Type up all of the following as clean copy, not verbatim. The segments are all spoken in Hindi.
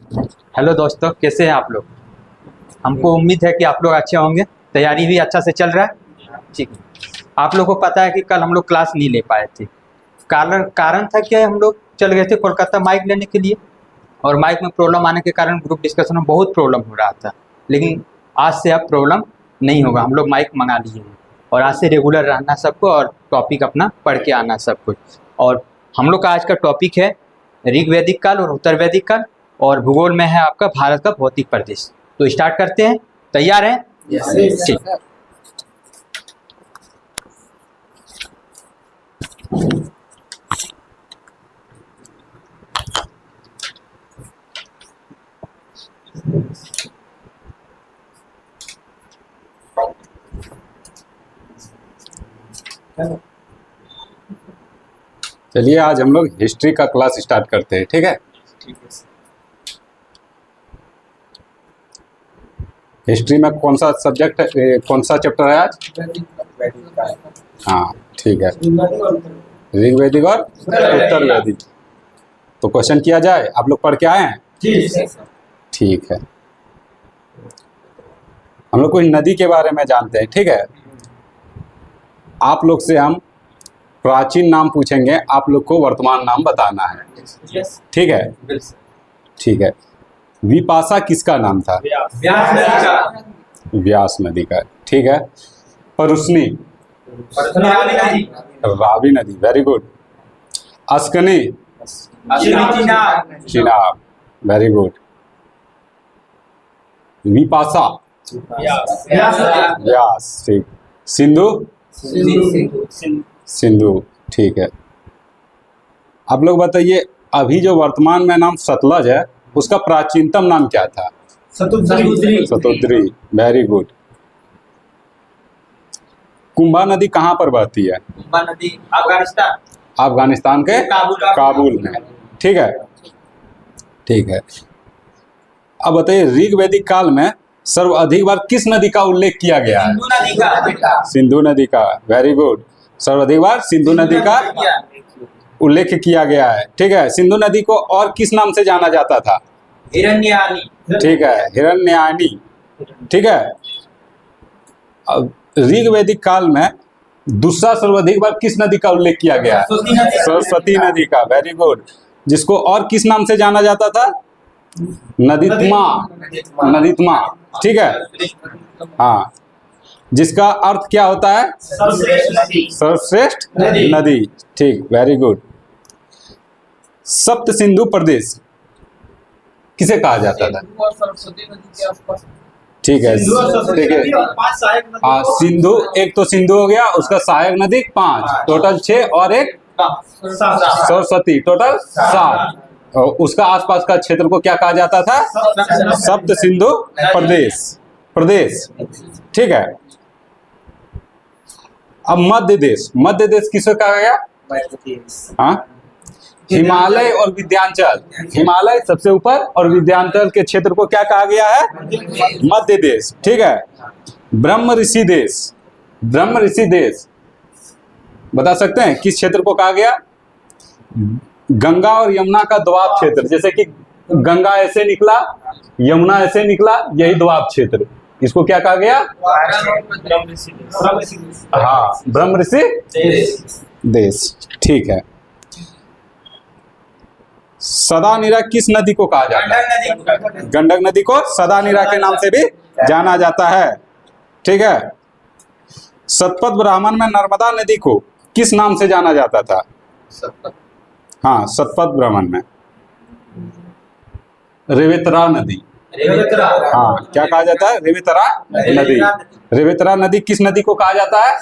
हेलो दोस्तों, कैसे हैं आप लोग। हमको उम्मीद है कि आप लोग अच्छे होंगे। तैयारी भी अच्छा से चल रहा है। ठीक है। आप लोग को पता है कि कल हम लोग क्लास नहीं ले पाए थे। कारण कारण था कि हम लोग चल गए थे कोलकाता माइक लेने के लिए, और माइक में प्रॉब्लम आने के कारण ग्रुप डिस्कशन में बहुत प्रॉब्लम हो रहा था। लेकिन आज से अब प्रॉब्लम नहीं होगा। हम लोग माइक मंगा लिए हैं और आज से रेगुलर रहना सबको, और टॉपिक अपना पढ़ के आना सब कुछ। और हम लोग का आज का टॉपिक है ऋग्वैदिक काल और उत्तर वैदिक काल, और भूगोल में है आपका भारत का भौतिक प्रदेश। तो स्टार्ट करते हैं। तैयार हैं? ठीक। चलिए आज हम लोग हिस्ट्री का क्लास स्टार्ट करते हैं। ठीक है। हिस्ट्री में कौन सा सब्जेक्ट है, कौन सा चैप्टर है आज? हाँ ठीक है, ऋग्वैदिक और उत्तर वैदिक। तो क्वेश्चन किया जाए। आप लोग पढ़ के आए हैं? ठीक है। हम लोग कोई नदी के बारे में जानते हैं। ठीक है। आप लोग से हम प्राचीन नाम पूछेंगे, आप लोग को वर्तमान नाम बताना है। ठीक है। ठीक है। विपाशा किसका नाम था? व्यास नदी का। ठीक है। परुष्णी? रावी नदी। Very good. Askni? Chenab. Very good. Vipasha? Vyas. ठीक। सिंधु? सिंधु। ठीक है। आप लोग बताइए, अभी जो वर्तमान में नाम सतलज है, उसका प्राचीनतम नाम क्या था? सतुद्री। Very good. कुंभा नदी कहाँ पर बहती है? कुंभा नदी अफगानिस्तान के काबुल में। ठीक है। ठीक है। अब बताइए, ऋग्वैदिक काल में सर्वाधिक बार किस नदी का उल्लेख किया गया है? सिंधु नदी का। Very good. सर्वाधिक बार सिंधु नदी का उल्लेख किया गया है। ठीक है। सिंधु नदी को और किस नाम से जाना जाता था? हिरण्यानी। ठीक है, हिरण्यानी। ठीक है। अब ऋग्वैदिक काल में दूसरा सर्वाधिक बार किस नदी का उल्लेख किया गया है? सरस्वती नदी का। Very good. जिसको और किस नाम से जाना जाता था? नदीत्मा। नदीत्मा। ठीक है। हाँ, जिसका अर्थ क्या होता है? सर्वश्रेष्ठ नदी। ठीक। Very good. सप्त सिंधु प्रदेश किसे कहा जाता था? ठीक है। देखिए, हाँ, सिंधु एक तो सिंधु हो गया, उसका सहायक नदी 5, टोटल 6, और एक सरस्वती, टोटल 7। और उसका आसपास का क्षेत्र को क्या कहा जाता था? सप्त सिंधु प्रदेश। ठीक है। अब मध्य देश किसे कहा गया? हाँ, हिमालय और विंध्याचल। हिमालय सबसे ऊपर और विंध्याचल के क्षेत्र को क्या कहा गया है? मध्य देश। ठीक है। ब्रह्म ऋषि देश बता सकते हैं किस क्षेत्र को कहा गया? गंगा और यमुना का दोआब क्षेत्र। जैसे कि गंगा ऐसे निकला, यमुना ऐसे निकला, यही दोआब क्षेत्र। इसको क्या कहा गया? हाँ, ब्रह्म ऋषि देश। ठीक है। सदानीरा किस नदी को कहा जाता है? गंडक नदी को सदानीरा के नाम से भी जाना जाता है। ठीक है। सतपथ ब्राह्मण में नर्मदा नदी को किस नाम से जाना जाता था? हाँ, सतपथ ब्राह्मण में रेवेतरा नदी। हाँ, क्या कहा जाता है? रेवेतरा नदी। रेवेतरा नदी किस नदी को कहा जाता है?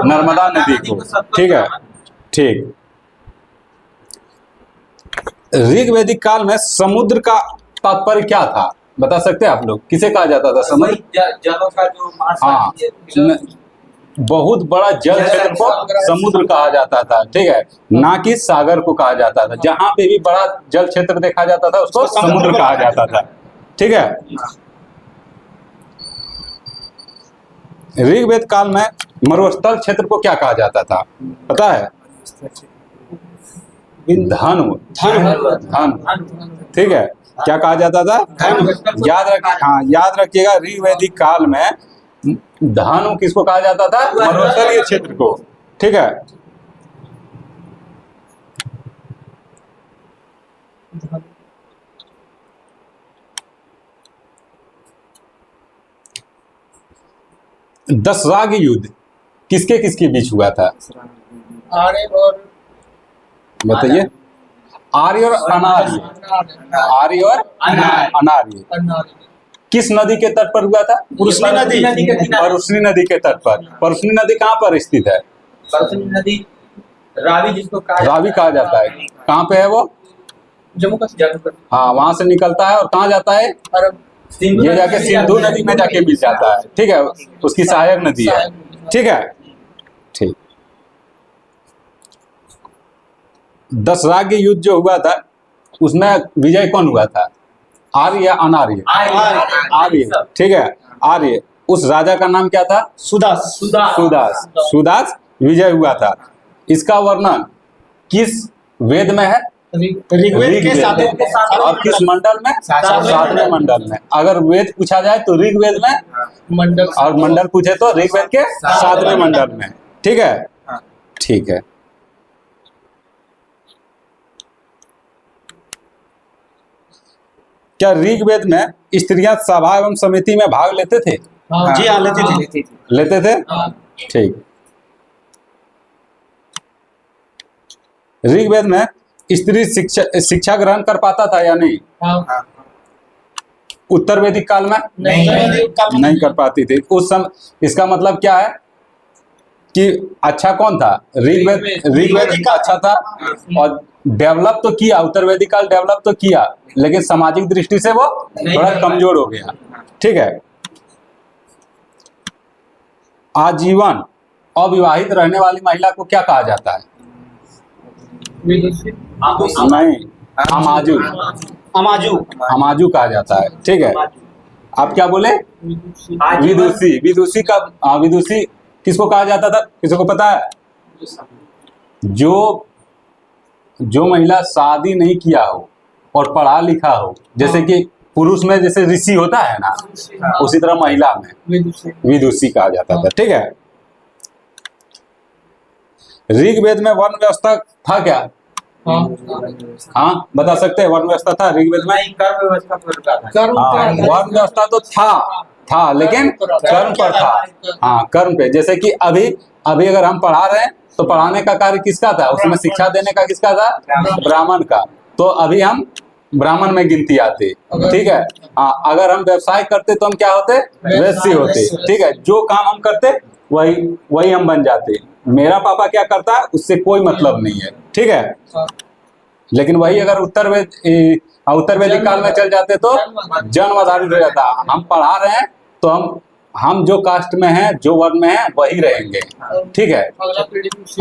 नर्मदा नदी को। ठीक है। ठीक। ऋग्वैदिक काल में समुद्र का तात्पर्य क्या था? बता सकते हैं आप लोग? किसे कहा जाता था? समुद्र। जलों का जो हाँ, बहुत बड़ा जल क्षेत्र को समुद्र कहा जाता था। ठीक है। ना कि सागर को कहा जाता था। जहां पे भी बड़ा जल क्षेत्र देखा जाता था उसको समुद्र कहा जाता था। ठीक है। ऋग्वेद काल में मरुस्थल क्षेत्र को क्या कहा जाता था? पता है? मरुस्थल क्षेत्र। हाँ, ऋग्वेद काल में मरुस्थल क्षेत्र को क्या कहा जाता था? मरुस्थल क्षेत्र। हाँ, मरुस्थल क्षेत्र। हाँ, ऋग्वेद काल में मरुस्थल क्षेत्र को क्या कहा जाता था? पता है? मरुस्थल क्षेत्र। हाँ, मरुस्थल क्षेत्र। हाँ, ऋग्वेद काल में मरुस्थल क्षेत्र को क्या कहा जाता था? पता है? धनु। धनु, ठीक है। क्या कहा जाता था? याद रखिए, हाँ याद रखिएगा, ऋग्वैदिक काल में धनु किसको कहा जाता था? मरुस्थलीय क्षेत्र को, ठीक है। दशराग युद्ध किसके किसके बीच हुआ था? आर्य और बताइए। आर्य और अनार्य। आर्य और अनार्य। किस नदी के तट पर हुआ था? पुरुषनी नदी। परुष्णी नदी के तट पर। परुष्णी नदी कहाँ पर स्थित है? परुष्णी नदी रावी, जिसको रावी कहा जाता है। कहाँ पे है वो? जम्मू कश्मीर। हाँ, वहां से निकलता है और कहाँ जाता है? अरब। ये जाके सिंधु नदी में जाके मिल जाता है, ठीक है। उसकी सहायक नदी है, ठीक है। ठीक। दशराग युद्ध जो हुआ था उसमें विजय कौन हुआ था? आर्य या अनार्य? आर्य, ठीक है, आर्य। उस राजा का नाम क्या था? सुदास। सुदास विजय हुआ था। इसका वर्णन किस वेद में है? ऋग्वेद के सातवें। और किस मंडल में? सातवें मंडल में। अगर वेद पूछा जाए तो ऋग्वेद में मंडल, और मंडल पूछे तो ऋग्वेद के सातवें मंडल में, ठीक है। ठीक है। क्या ऋग्वेद में स्त्रियां सभा एवं समिति में भाग लेते थे? जी हाँ, लेते थे। ठीक। ऋग्वेद में स्त्री शिक्षा ग्रहण कर पाता था या नहीं? उत्तर वैदिक काल में नहीं कर पाती थी उस समय। इसका मतलब क्या है कि अच्छा कौन था? ऋग्वेद अच्छा था और डेवलप तो किया, उत्तर वैदिक काल डेवलप तो किया, लेकिन सामाजिक दृष्टि से वो थोड़ा कमजोर हो गया, ठीक है। आजीवन अविवाहित रहने वाली महिला को क्या कहा जाता है? नहीं, अमाजू कहा जाता है, ठीक है। आप क्या बोले? विदुषी का। विदुषी किसको कहा जाता था? किसी को पता है? जो महिला शादी नहीं किया हो और पढ़ा लिखा हो, जैसे कि पुरुष में जैसे ऋषि होता है ना, उसी तरह महिला में विदुषी कहा जाता था, ठीक है। ऋग्वेद में वर्ण व्यवस्था था क्या? हाँ, बता सकते हैं? वर्ण व्यवस्था था ऋग्वेद में? कर्म व्यवस्था। वर्ण व्यवस्था तो था लेकिन कर्म पर था। हाँ, कर्म पे। जैसे कि अभी अगर हम पढ़ा रहे हैं तो पढ़ाने का कार्य किसका था? उसमें शिक्षा देने का किसका था? ब्राह्मण का। तो अभी हम ब्राह्मण में गिनती आते, ठीक है। हाँ, अगर हम व्यवसाय करते तो हम क्या होते? वैश्य होते, ठीक है। जो काम हम करते वही हम बन जाते। मेरा पापा क्या करता है उससे कोई मतलब नहीं है, ठीक है। लेकिन वही अगर उत्तर वैदिक काल में चल जाते तो जन्म आधारित हो जाता। हम पढ़ा रहे हैं तो हम जो कास्ट में हैं, जो वर्ण में हैं, वही रहेंगे, ठीक है।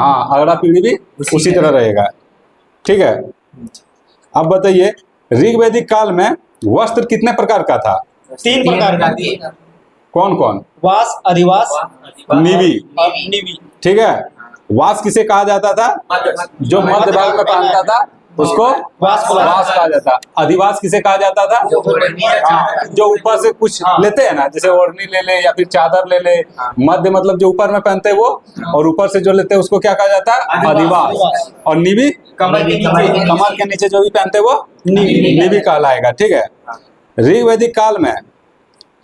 हाँ, अगला पीढ़ी भी उसी तरह रहेगा, ठीक है। अब बताइए, ऋग्वैदिक काल में वस्त्र कितने प्रकार का था? 3 प्रकार का। कौन कौन? वास, अधिवास, निवि, ठीक है। वास किसे कहा जाता था? जो मध्य भाग में पहनता था उसको वास कहा जाता। अधिवास किसे कहा जाता था? जो ऊपर से कुछ लेते हैं ना, जैसे ओढ़नी ले ले या फिर चादर ले ले। मध्य मतलब जो ऊपर में पहनते हैं वो, और ऊपर से जो लेते हैं उसको क्या कहा जाता है? अधिवास। और निवि कमर के नीचे जो भी पहनते हैं वो निवि कहलाएगा, ठीक है। ऋग्वैदिक काल में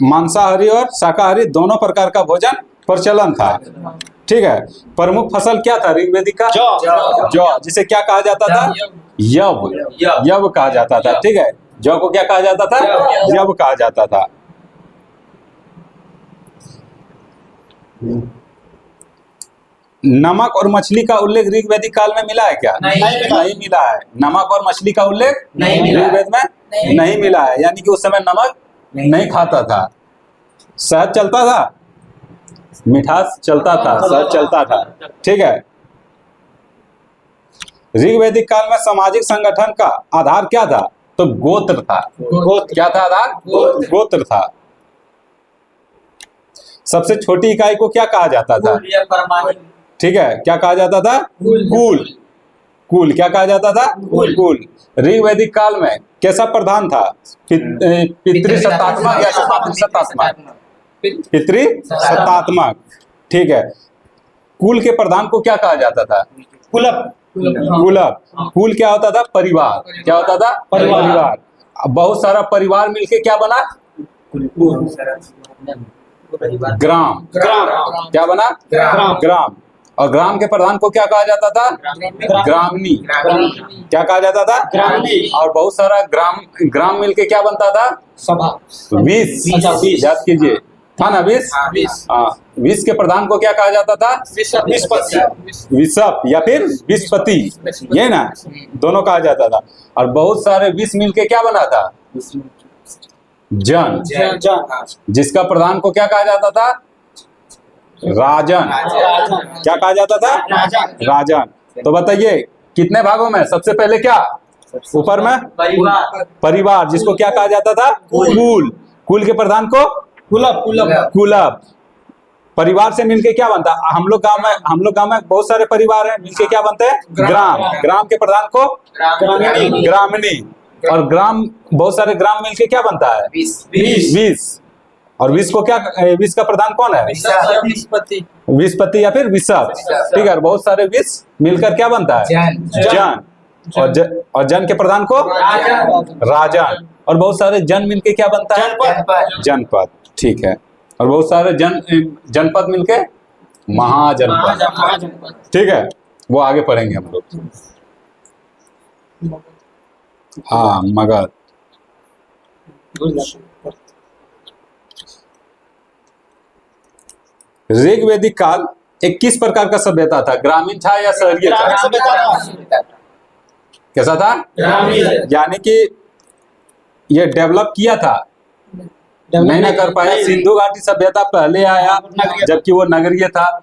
मांसाहारी और शाकाहारी दोनों प्रकार का भोजन प्रचलन था, ठीक है। प्रमुख फसल क्या था ऋग्वैदिक का? जौ, जिसे क्या कहा जाता था? यव कहा जाता था, ठीक है। जौ को क्या कहा जाता था? यव कहा जाता था। नमक और मछली का उल्लेख ऋग्वैदिक काल में मिला है क्या? नहीं मिला है। नमक और मछली का उल्लेख ऋग्वेद में नहीं मिला है, यानी कि उस समय नमक नहीं खाता था। शहद चलता था, मिठास चलता था, शहद चलता था, ठीक है। ऋग्वैदिक काल में सामाजिक संगठन का आधार क्या था? तो गोत्र था। क्या था आधार? गोत्र था। सबसे छोटी इकाई को क्या कहा जाता था? ठीक है, क्या कहा जाता था? कुल। कुल क्या कहा जाता था? कुल। ऋग वैदिक काल में कैसा प्रधान था? पितृसत्तात्मक या मातृसत्तात्मक? पितृसत्तात्मक। ठीक है। कुल के प्रधान को क्या कहा जाता था? कुलप। कुलप। कुल क्या होता था? परिवार। क्या होता था? परिवार। बहुत सारा परिवार मिलके क्या बना? ग्राम। क्या बना? ग्राम। और ग्राम के प्रधान को क्या कहा जाता था? ग्रामनी। क्या कहा जाता था? ग्रामनी। और बहुत सारा ग्राम मिलके क्या बनता था? सभा। 20। अच्छा, 20। याद कीजिए, था ना 20? हाँ। 20 के प्रधान को क्या कहा जाता था? विषप या फिर विस्पति, ये ना दोनों कहा जाता था। और बहुत सारे 20 मिलके क्या बना था? जन। जिसका प्रधान को क्या कहा जाता था? राजन। क्या कहा जाता था? राजन। तो बताइए कितने भागों में? सबसे पहले क्या ऊपर में? परिवार, जिसको क्या कहा जाता था? कुल। कुल के प्रधान को कुलप। परिवार से मिलके क्या बनता? हम लोग गांव में बहुत सारे परिवार हैं, मिलके क्या बनते हैं? ग्राम। ग्राम के प्रधान को ग्रामनी। और ग्राम, बहुत सारे ग्राम मिलके क्या बनता है? 20। और 20 को क्या, 20 का प्रधान कौन है? विस्पति या फिर विषप। ठीक है। बहुत सारे 20 मिलकर क्या बनता है? जन। और जन के प्रधान को राजन। और बहुत सारे जन मिलके क्या बनता है? जनपद। ठीक है। और बहुत सारे जनपद मिलके महाजनपद। ठीक है। वो आगे पढ़ेंगे हम लोग। हाँ, मगध। ऋग वैदिक काल एक किस प्रकार का सभ्यता था? ग्रामीण था या शहरीय था? कैसा था? यानी कि ये डेवलप किया था, नहीं ना कर पाया। सिंधु घाटी सभ्यता पहले आया, जबकि वो नगरीय था।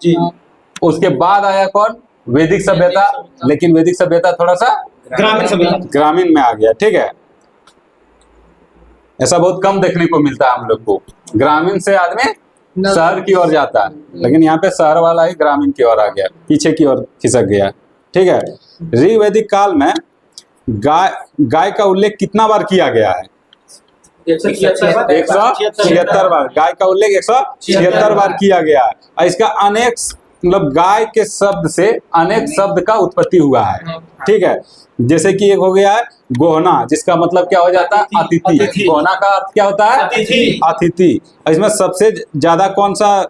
उसके बाद आया कौन? वैदिक सभ्यता। लेकिन वैदिक सभ्यता थोड़ा सा ग्रामीण में आ गया। ठीक है। ऐसा बहुत कम देखने को मिलता है हम लोग को। ग्रामीण से आदमी शहर की ओर जाता है, लेकिन यहाँ पे शहर वाला ही ग्रामीण की ओर आ गया, पीछे की ओर खिसक गया। ठीक है। ऋग वैदिक काल में गाय का उल्लेख कितना बार किया गया है? 176 बार। गाय का उल्लेख 176 बार किया गया है। और इसका अनेक, मतलब गाय के शब्द से अनेक शब्द का उत्पत्ति हुआ है। ठीक है। जैसे कि एक हो गया है गोहना, जिसका मतलब क्या हो जाता है? अतिथि। गोहना का अर्थ क्या होता है? अतिथि। इसमें सबसे ज्यादा कौन सा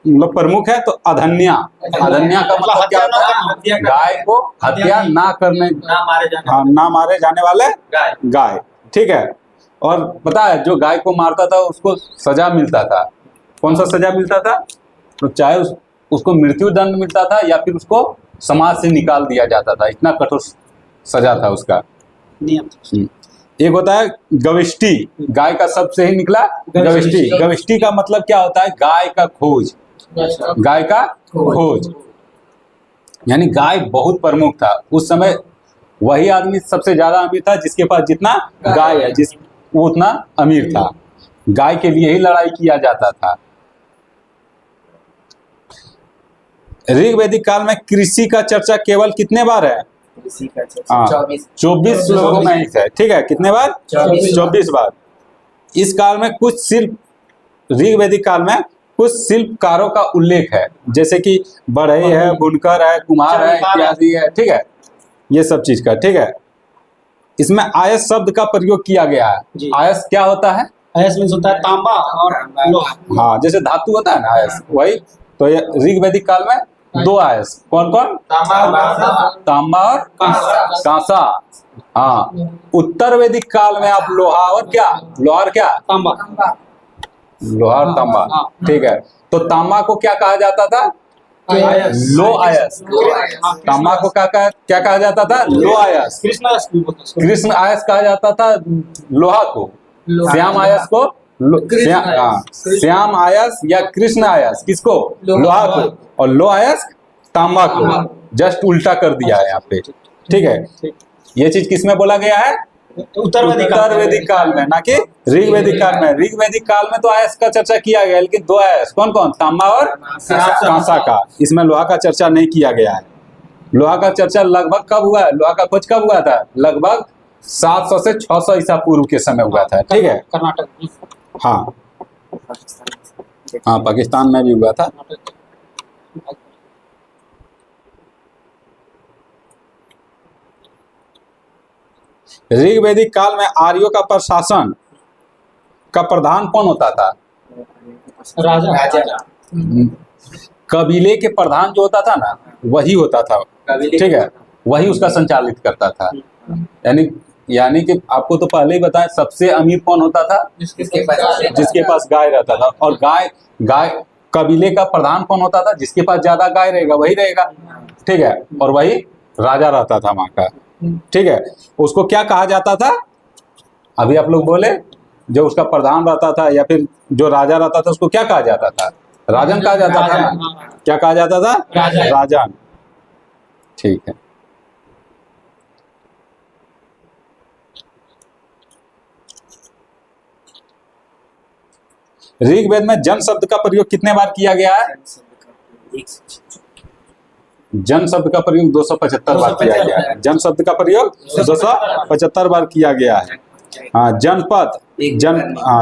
मतलब प्रमुख है? तो अधन्या। अधन्या का मतलब क्या होता है? गाय को हत्या ना करने, ना मारे जाने वाले गाय। ठीक है। और पता है, जो गाय को मारता था उसको सजा मिलता था। कौन सा सजा मिलता था? तो चाहे उसको मृत्यु दंड मिलता था या फिर उसको समाज से निकाल दिया जाता था। इतना कठोर सजा था उसका। एक होता है गविष्टि। गाय का शब्द से ही निकला गविष्टि। गविष्टि का मतलब क्या होता है? गाय का खोज। गाय का खोज, यानी गाय बहुत प्रमुख था उस समय। वही आदमी सबसे ज्यादा अमीर था जिसके पास जितना गाय है, वो उतना अमीर था। गाय के लिए ही लड़ाई किया जाता था। ऋग वैदिक काल में कृषि का चर्चा केवल कितने बार है? 24 लोगों में है। ठीक है। कितने बार? 24 बार। इस काल में कुछ ऋग वैदिक काल में कुछ शिल्पकारों का उल्लेख है, जैसे कि बढ़ई है, बुनकर है, कुम्हार है, इत्यादि है। ठीक है। ये सब चीज का। ठीक है। इसमें आयस शब्द का प्रयोग किया गया है। आयस क्या होता है? आयस मीन्स होता है तांबा और लोहा। हाँ, जैसे धातु होता है ना आयस, वही। तो ये ऋग वैदिक काल में 2 आयस। कौन कौन? तांबा और कांसा। हाँ। उत्तर वैदिक काल में आप लोहा और क्या? लोहार क्या? तांबा। लोहार तांबा। ठीक है। तो तांबा को क्या कहा जाता था? लो आयस। तांबा को क्या कहा जाता था? लो आयस। कृष्ण आयस कहा जाता था लोहा को। श्याम आयस को श्याम आयस या कृष्ण आयस किसको? लोहा को। और लो आयस तांबा को। जस्ट उल्टा कर दिया है यहाँ पे। ठीक है। ये चीज किसमें बोला गया है? उत्तर वैदिक काल में, ना कि ऋग वैदिक काल में। ऋग वैदिक काल में तो आयस का चर्चा किया गया, लेकिन 2 आयस। कौन कौन? तांबा और कांसा का। इसमें लोहा का चर्चा नहीं किया गया है। लोहा का चर्चा लगभग कब हुआ है? लोहा का खोज कब हुआ था? लगभग 700 से 600 ईसा पूर्व के समय हुआ था। ठीक है, कर्नाटक। हाँ हाँ, पाकिस्तान में भी हुआ था। ऋग वैदिक काल में आर्यों का प्रशासन का प्रधान कौन होता था? राजा। कबीले के प्रधान जो होता था ना, वही होता था। ठीक है, वही उसका संचालित करता था। यानी कि आपको तो पहले ही बताया, सबसे अमीर कौन होता था? जिसके पास गाय रहता था। और गाय कबीले का प्रधान कौन होता था? जिसके पास ज्यादा गाय रहेगा वही रहेगा। ठीक है, और वही राजा रहता था वहां का। ठीक है, उसको क्या कहा जाता था? अभी आप लोग बोले, जो उसका प्रधान रहता था या फिर जो राजा रहता था, उसको क्या कहा जाता था? राजन कहा जाता था ना? क्या कहा जाता था? राजन। ठीक है, ऋग्वेद में जन शब्द का प्रयोग कितने बार किया गया है? जन शब्द का प्रयोग 275 बार किया गया है। जन शब्द का प्रयोग 275 बार किया गया है।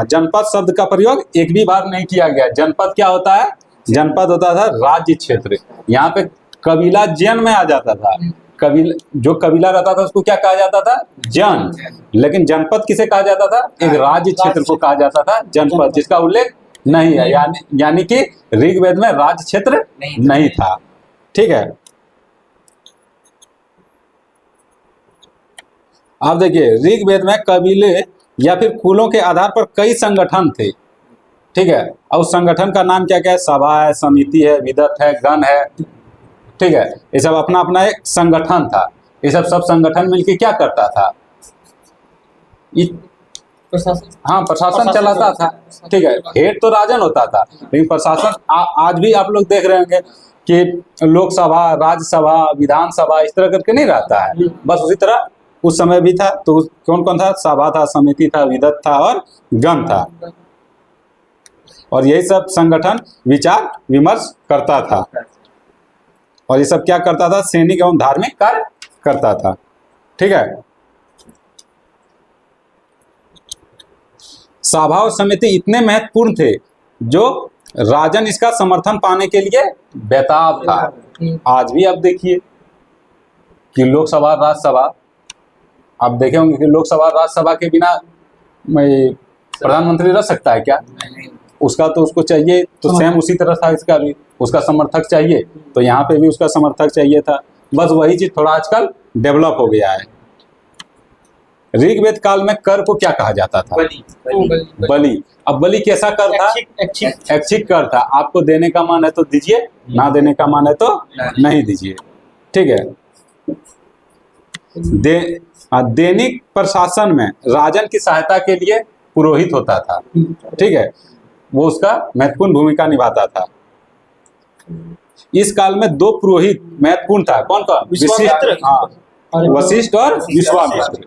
जनपद शब्द का प्रयोग एक भी बार नहीं किया गया। जनपद क्या होता है? जनपद होता था राज्य क्षेत्र। यहाँ पे कबीला जन में आ जाता था। जो कबीला रहता था उसको क्या कहा जाता था? जन। लेकिन जनपद किसे कहा जाता था? एक राज्य क्षेत्र को कहा जाता था जनपद, जिसका उल्लेख नहीं है। यानी कि ऋग्वेद में राज्य क्षेत्र नहीं था। ठीक है, आप देखिए, ऋग्वेद में कबीले या फिर कुलों के आधार पर कई संगठन थे। ठीक है, और उस संगठन का नाम क्या क्या है? सभा है, समिति है, विदत है, गण है। ठीक है, ये सब अपना अपना एक संगठन था। ये सब संगठन मिलके क्या करता था? प्रशासन चलाता था। ठीक है, हेड तो राजन होता था, लेकिन प्रशासन आज भी आप लोग देख रहे होंगे कि लोकसभा, राज्यसभा, विधानसभा इस तरह करके नहीं रहता है। बस उसी तरह उस समय भी था। तो कौन कौन था? सभा था, समिति था, विदत था और गण था। और यही सब संगठन विचार विमर्श करता था। और ये सब क्या करता था? सैनिक एवं धार्मिक कार्य करता था। ठीक है, सभा और समिति इतने महत्वपूर्ण थे जो राजन इसका समर्थन पाने के लिए बेताब था। आज भी आप देखिए कि लोकसभा, राज्यसभा, आप देखे होंगे कि लोकसभा, राज्यसभा के बिना प्रधानमंत्री रह सकता है क्या? उसका तो उसको चाहिए। तो सेम उसी तरह था इसका भी, उसका समर्थक चाहिए। तो यहाँ पे भी उसका समर्थक चाहिए था। बस वही चीज थोड़ा आजकल डेवलप हो गया है। ऋग्वेद काल में कर को क्या कहा जाता था? बलि। अब बलि कैसा कर था? ऐच्छिक कर था। आपको देने का मन है तो दीजिए, ना देने का मन है तो नहीं दीजिए। ठीक है, दैनिक प्रशासन में राजन की सहायता के लिए पुरोहित होता था। ठीक है, वो उसका महत्वपूर्ण भूमिका निभाता था। इस काल में दो पुरोहित महत्वपूर्ण था। कौन कौन? विशिष्ट। हाँ, वशिष्ठ और विश्वामित्र।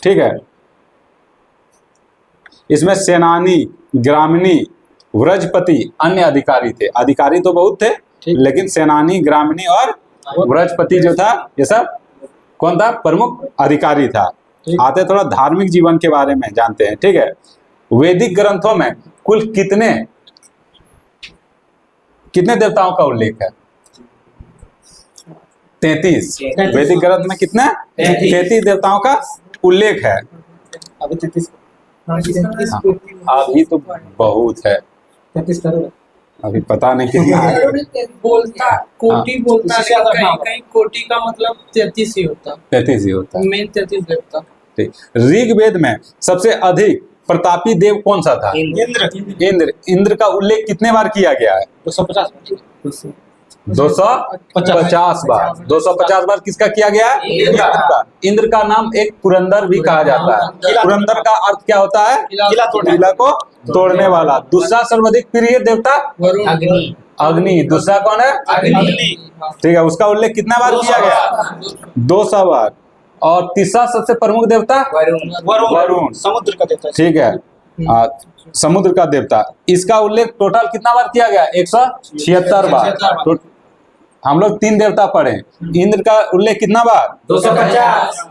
ठीक है, इसमें सेनानी, ग्रामणी, व्रजपति, अन्य अधिकारी थे। अधिकारी तो बहुत थे, लेकिन सेनानी, ग्रामणी और व्रजपति जो था, ये सब कौन था? प्रमुख अधिकारी था। आते थोड़ा धार्मिक जीवन के बारे में जानते हैं। ठीक है, वैदिक ग्रंथों में कुल कितने देवताओं का उल्लेख है? 33। वैदिक ग्रंथ में कितने? 33 देवताओं का उल्लेख है। अभी तो बहुत है, अभी पता नहीं कितना है। कोटि बोलता है, कहीं कोटि का मतलब 33 ही होता। 33 ही होता। मेन 33 देवता। ठीक, ऋग्वेद में सबसे अधिक प्रतापी देव कौन सा था? इंद्र। इंद्र का उल्लेख कितने बार किया गया है? 250 250 बार। 250 बार किसका किया गया है? इंद्र का नाम एक पुरंदर भी कहा जाता है। पुरंदर का अर्थ क्या होता है? किला को तोड़ने वाला। दूसरा सर्वाधिक प्रिय देवता? अग्नि। दूसरा कौन है? अग्नि। ठीक है, उसका उल्लेख कितना बार किया गया? 200 बार। और तीसरा सबसे प्रमुख देवता? वरुण। समुद्र का देवता। ठीक है, समुद्र का देवता। इसका उल्लेख टोटल कितना बार किया गया? 176 बार। हम लोग 3 देवता पढ़े। इंद्र का उल्लेख कितना बार? 250,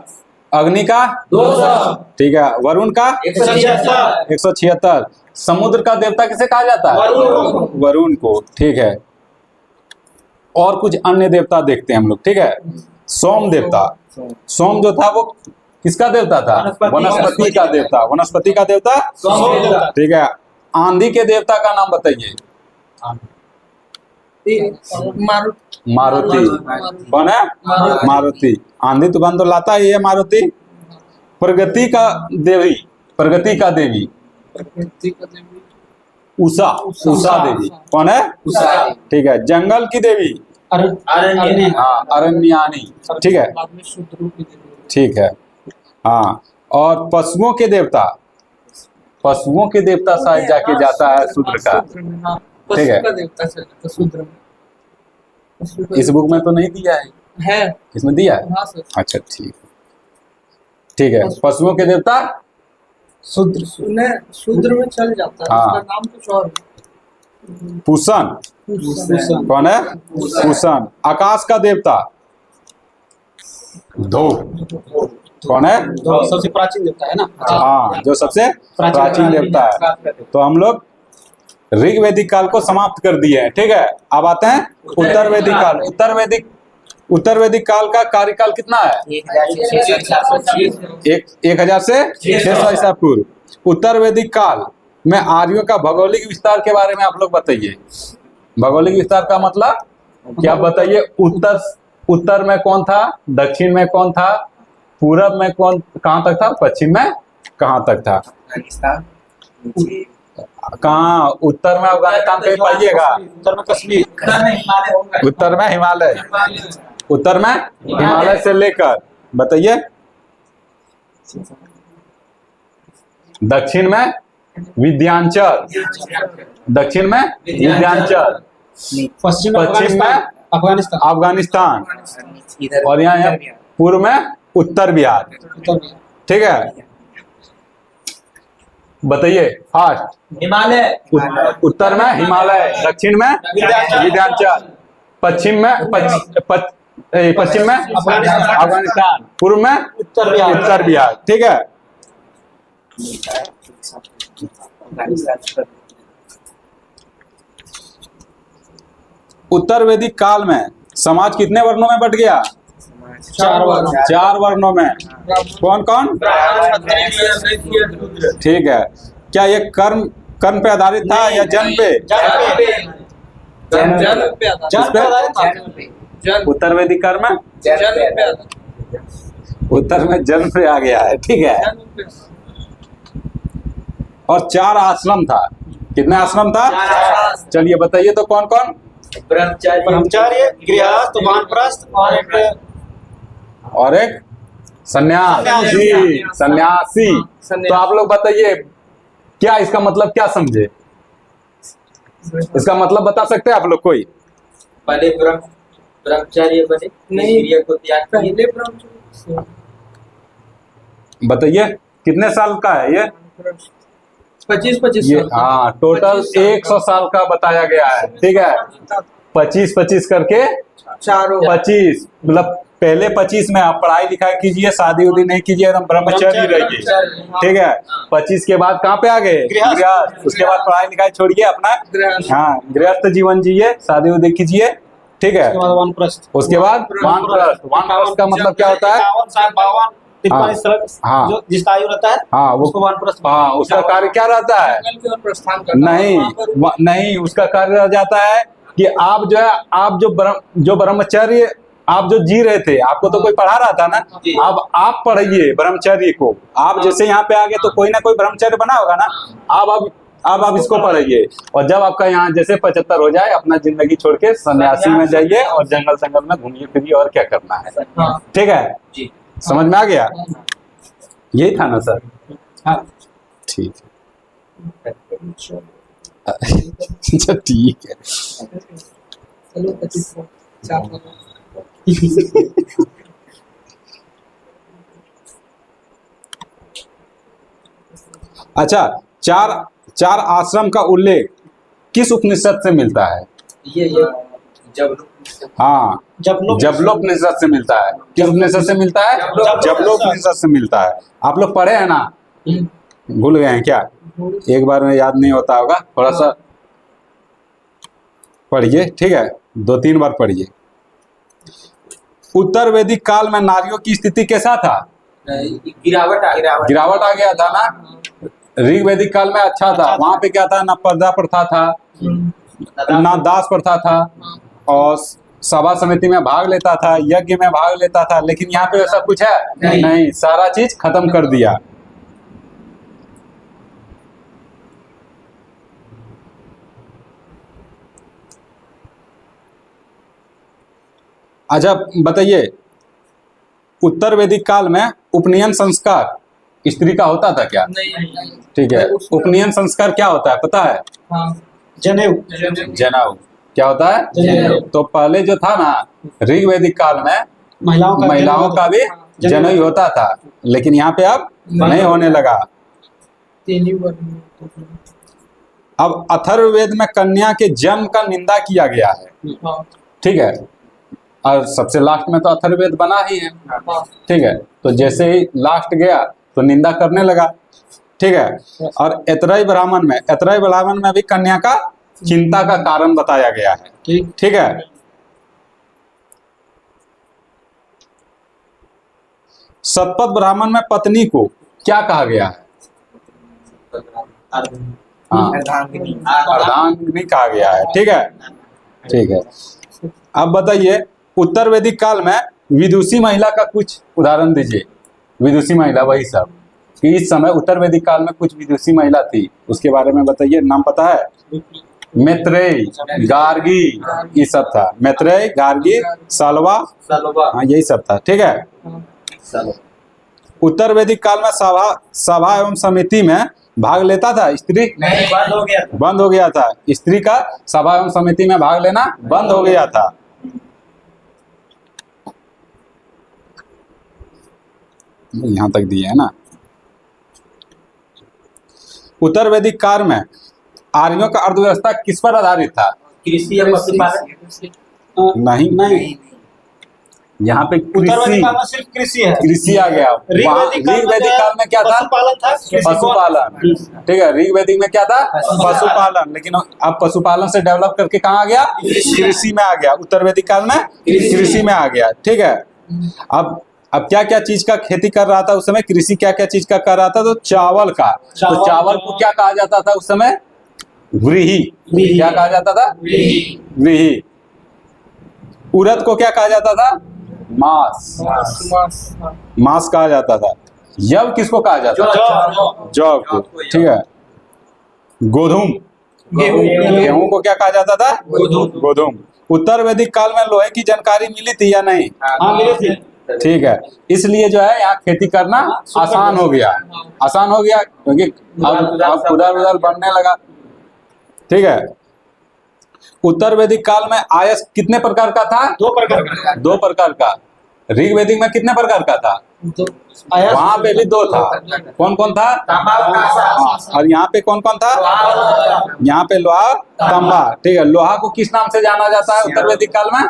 अग्नि का 200, ठीक है, वरुण का 176, 176। समुद्र का देवता किसे कहा जाता है? वरुण। वरुण को, ठीक है। और कुछ अन्य देवता देखते हैं हम लोग, ठीक है। सोम देवता, सोम जो था वो किसका देवता था? वनस्पति का देवता। वनस्पति का देवता सोम देवता। ठीक है। आंधी के देवता का नाम बताइए। मारुति। कौन है? मारुति। आंधी तूफान तो लाता ही है मारुति। प्रगति का देवी, प्रगति का देवी उषा, उषा देवी। कौन है? उषा। ठीक है। जंगल की देवी अरण्य, हाँ, अरण्यानी, ठीक है, ठीक है। हाँ, और पशुओं के देवता, पशुओं के देवता शायद जाके जाता है शूद्र का, ठीक है। इस बुक में तो नहीं दिया है, इसमें दिया है? अच्छा, ठीक, ठीक है। पशुओं के देवता शूद्र में चल जाता है, हाँ। उसका नाम कुछ और पूषण। कौन है? पूषण। आकाश का देवता ध्रुव। कौन है? सबसे प्राचीन देवता है ना। हाँ, जो सबसे प्राचीन देवता है। तो हम लोग ऋग वैदिक काल को समाप्त कर दिए हैं, ठीक है। अब आते हैं उत्तर वैदिक काल। उत्तर वैदिक काल का कार्यकाल कितना है? 1000 से 600 ईसा पूर्व। उत्तर वैदिक काल में आर्यों का भौगोलिक विस्तार के बारे में आप लोग बताइए। भौगोलिक विस्तार का मतलब क्या बताइए? उत्तर में कौन था, दक्षिण में कौन था, पूरब में कौन कहाँ तक था, पश्चिम में कहाँ तक था? कहाँ? उत्तर में अफगानिस्तान कहीं पाइएगा? उत्तर में कश्मीर, उत्तर में हिमालय, उत्तर में हिमालय से लेकर बताइए दक्षिण में विंध्याचल, दक्षिण में विंध्याचल, पश्चिम पश्चिम में अफगानिस्तान, और यहाँ पूर्व में उत्तर बिहार, ठीक है। बताइए फास्ट। हिमालय, उत्तर में हिमालय, दक्षिण में विंध्याचल, पश्चिम में पश्चिम में अफगानिस्तान, पूर्व में उत्तर बिहार, ठीक है। उत्तर वैदिक काल में समाज कितने वर्णों में बट गया? 4 वर्णों में। कौन कौन? ठीक है। क्या ये कर्म पे आधारित था या जन्म पे? उत्तर वैदिक काल में उत्तर में जन्म पे आ गया है, ठीक है। और 4 आश्रम था। कितने आश्रम था? चलिए बताइए तो कौन कौन? ब्रह्मचार्य, गृहस्थ, वानप्रस्थ और एक सन्यासी। सन्यासी। तो आप लोग बताइए क्या इसका मतलब क्या समझे? इसका मतलब बता सकते हैं आप लोग कोई? पहले ब्रह्मचार्य बने, नहीं को त्याग पहले ब्रह्मचार्य बताइए कितने साल का है ये? 25 ये हाँ, टोटल 100 साल का बताया गया है, ठीक है। 25 करके चारों 25, मतलब पहले 25 में आप पढ़ाई लिखाई कीजिए, शादी उदी नहीं कीजिए, एकदम ब्रह्मचारी रहिए, ठीक है। 25 के बाद कहाँ पे आ गए? गृहस्थ। उसके बाद पढ़ाई लिखाई छोड़िए, अपना हाँ गृहस्थ जीवन जिए, शादी उदी कीजिए, ठीक है। वानप्रस्थ। उसके बाद वानप्रस्थ। वानप्रस्थ का मतलब क्या होता है? 51 साल हाँ। जो जिसका आयु रहता है हाँ, उसको वानप्रस्थ। हाँ, उसका कार्य क्या रहता है? प्रस्थान करना। नहीं, उसका कार्य रह जाता है कि आप जो है, आप जो ब्रह्मचर्य आप जो जी रहे थे, आपको तो कोई पढ़ा रहा था ना, अब आप पढ़िए ब्रह्मचर्य को। आप जैसे यहाँ पे आ गए तो कोई ना कोई ब्रह्मचर्य बना होगा ना, अब आप इसको पढ़िए। और जब आपका यहाँ जैसे 75 हो जाए, अपना जिंदगी छोड़ के सन्यासी में जाइए और जंगल में घूमिए फिरिए, और क्या करना है, ठीक है। समझ में आ गया? यही था ना सर? हाँ। ठीक है। अच्छा, ठीक है। चलो 25 अच्छा, चार आश्रम का उल्लेख किस उपनिषद से मिलता है? ये हाँ, जबलोपनिषद से मिलता है। किस उपनिषद से मिलता है? जबलोपनिषद से मिलता है। आप लोग पढ़े हैं ना? भूल गए हैं क्या? एक बार में याद नहीं होता होगा, थोड़ा सा पढ़िए, ठीक है, 2-3 बार पढ़िए। उत्तर वैदिक काल में नारियों की स्थिति कैसा था? गिरावट आ गया था ना। ऋग वैदिक काल में अच्छा था, वहां पे क्या था? ना पर्दा प्रथा था, ना दास प्रथा था, और सभा समिति में भाग लेता था, यज्ञ में भाग लेता था। लेकिन यहाँ पे ऐसा कुछ है नहीं, सारा चीज खत्म कर दिया। अच्छा बताइए, उत्तर वैदिक काल में उपनयन संस्कार स्त्री का होता था क्या? ठीक है, उपनयन संस्कार क्या होता है पता है? जनेऊ जनेऊ क्या होता है? तो पहले जो था ना, ऋग वैदिक काल में महिलाओं का भी जनेऊ होता था, लेकिन यहाँ पे अब नहीं होने लगा। अब अथर्ववेद में कन्या के जन्म का निंदा किया गया है, ठीक है, और सबसे लास्ट में तो अथर्ववेद बना ही है, ठीक है। तो जैसे ही लास्ट गया तो निंदा करने लगा, ठीक है। और ऐतरेय ब्राह्मण में भी कन्या का चिंता का कारण बताया गया है, ठीक है। शतपथ ब्राह्मण में पत्नी को क्या कहा गया है? अर्धांगिनी कहा गया है, ठीक है, ठीक है। अब बताइए, उत्तर वैदिक काल में विदुषी महिला का कुछ उदाहरण दीजिए। विदुषी महिला वही सब कि इस समय उत्तर वैदिक काल में कुछ विदुषी महिला थी, उसके बारे में बताइए। नाम पता है? मैत्रेय, गार्गी, ये सब था। मैत्रेय, गार्गी, सलवा, हाँ यही सब था, ठीक है। उत्तर वैदिक काल में सभा एवं समिति में भाग लेता था स्त्री? नहीं, बंद हो गया था। स्त्री का सभा एवं समिति में भाग लेना बंद हो गया था। यहां तक दिए है ना। उत्तर वैदिक काल में आर्यों का अर्थव्यवस्था किस पर आधारित था? कृषि या पशुपालन? नहीं, यहाँ पे उत्तर वैदिक काल में सिर्फ कृषि है। कृषि आ गया। ऋग वैदिक काल में क्या था? पशुपालन था। पशुपालन, ठीक है। ऋग वैदिक में क्या था? पशुपालन। लेकिन अब पशुपालन से डेवलप करके कहाँ आ गया? कृषि में आ गया। उत्तर वैदिक काल में कृषि में आ गया, ठीक है। अब क्या क्या चीज का खेती कर रहा था उस समय? कृषि क्या क्या चीज का कर रहा था? तो चावल का। तो चावल को क्या कहा जाता था उस समय? व्रीहि। क्या कहा जाता था? व्रीहि। उड़द को क्या कहा जाता था? मास कहा जाता था। जव किसको कहा जाता था? जव को, ठीक है। गोधूम, गेहूं को क्या कहा जाता था? गोधूम। उत्तर वैदिक काल में लोहे की जानकारी मिली थी या नहीं? हाँ, मिली थी, ठीक है। इसलिए जो है यहाँ खेती करना आसान हो गया क्योंकि अब उधर बनने लगा, ठीक है। उत्तर वैदिक काल में आयस कितने प्रकार का था? 2 प्रकार का। ऋग वैदिक में कितने प्रकार का था? वहां पे भी 2 था। कौन कौन था? और यहाँ पे कौन कौन था? यहाँ पे लोहा, तांबा, ठीक है। लोहा को किस नाम से जाना जाता है उत्तर वैदिक काल में?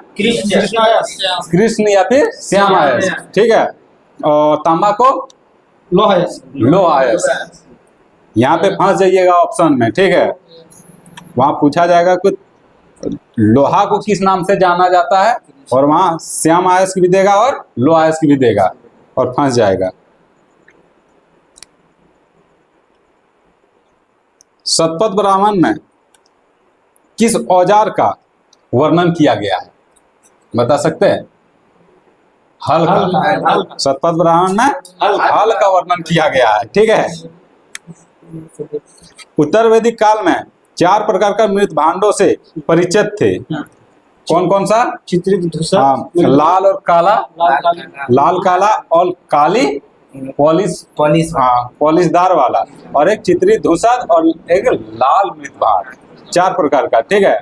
कृष्ण या फिर श्याम आयस, ठीक है। और तांबा को लोहायस। यहाँ पे फंस जाइएगा ऑप्शन में, ठीक है। वहां पूछा जाएगा कि लोहा को किस नाम से जाना जाता है, और वहां श्याम आयस की भी देगा और लोह आयस की भी देगा, और फंस जाएगा। शतपथ ब्राह्मण में किस औजार का वर्णन किया गया है? बता सकते हैं? हल का। शतपथ ब्राह्मण में हल का वर्णन किया गया है, ठीक है। उत्तर वैदिक काल में 4 प्रकार का मृत भांडों से परिचित थे। कौन कौन सा? चित्रित धूसर, लाल और काला, लाल काला और काली पॉलिशदार वाला, और एक चित्रित धूसर और एक लाल मृत भांड। 4 प्रकार का, ठीक है।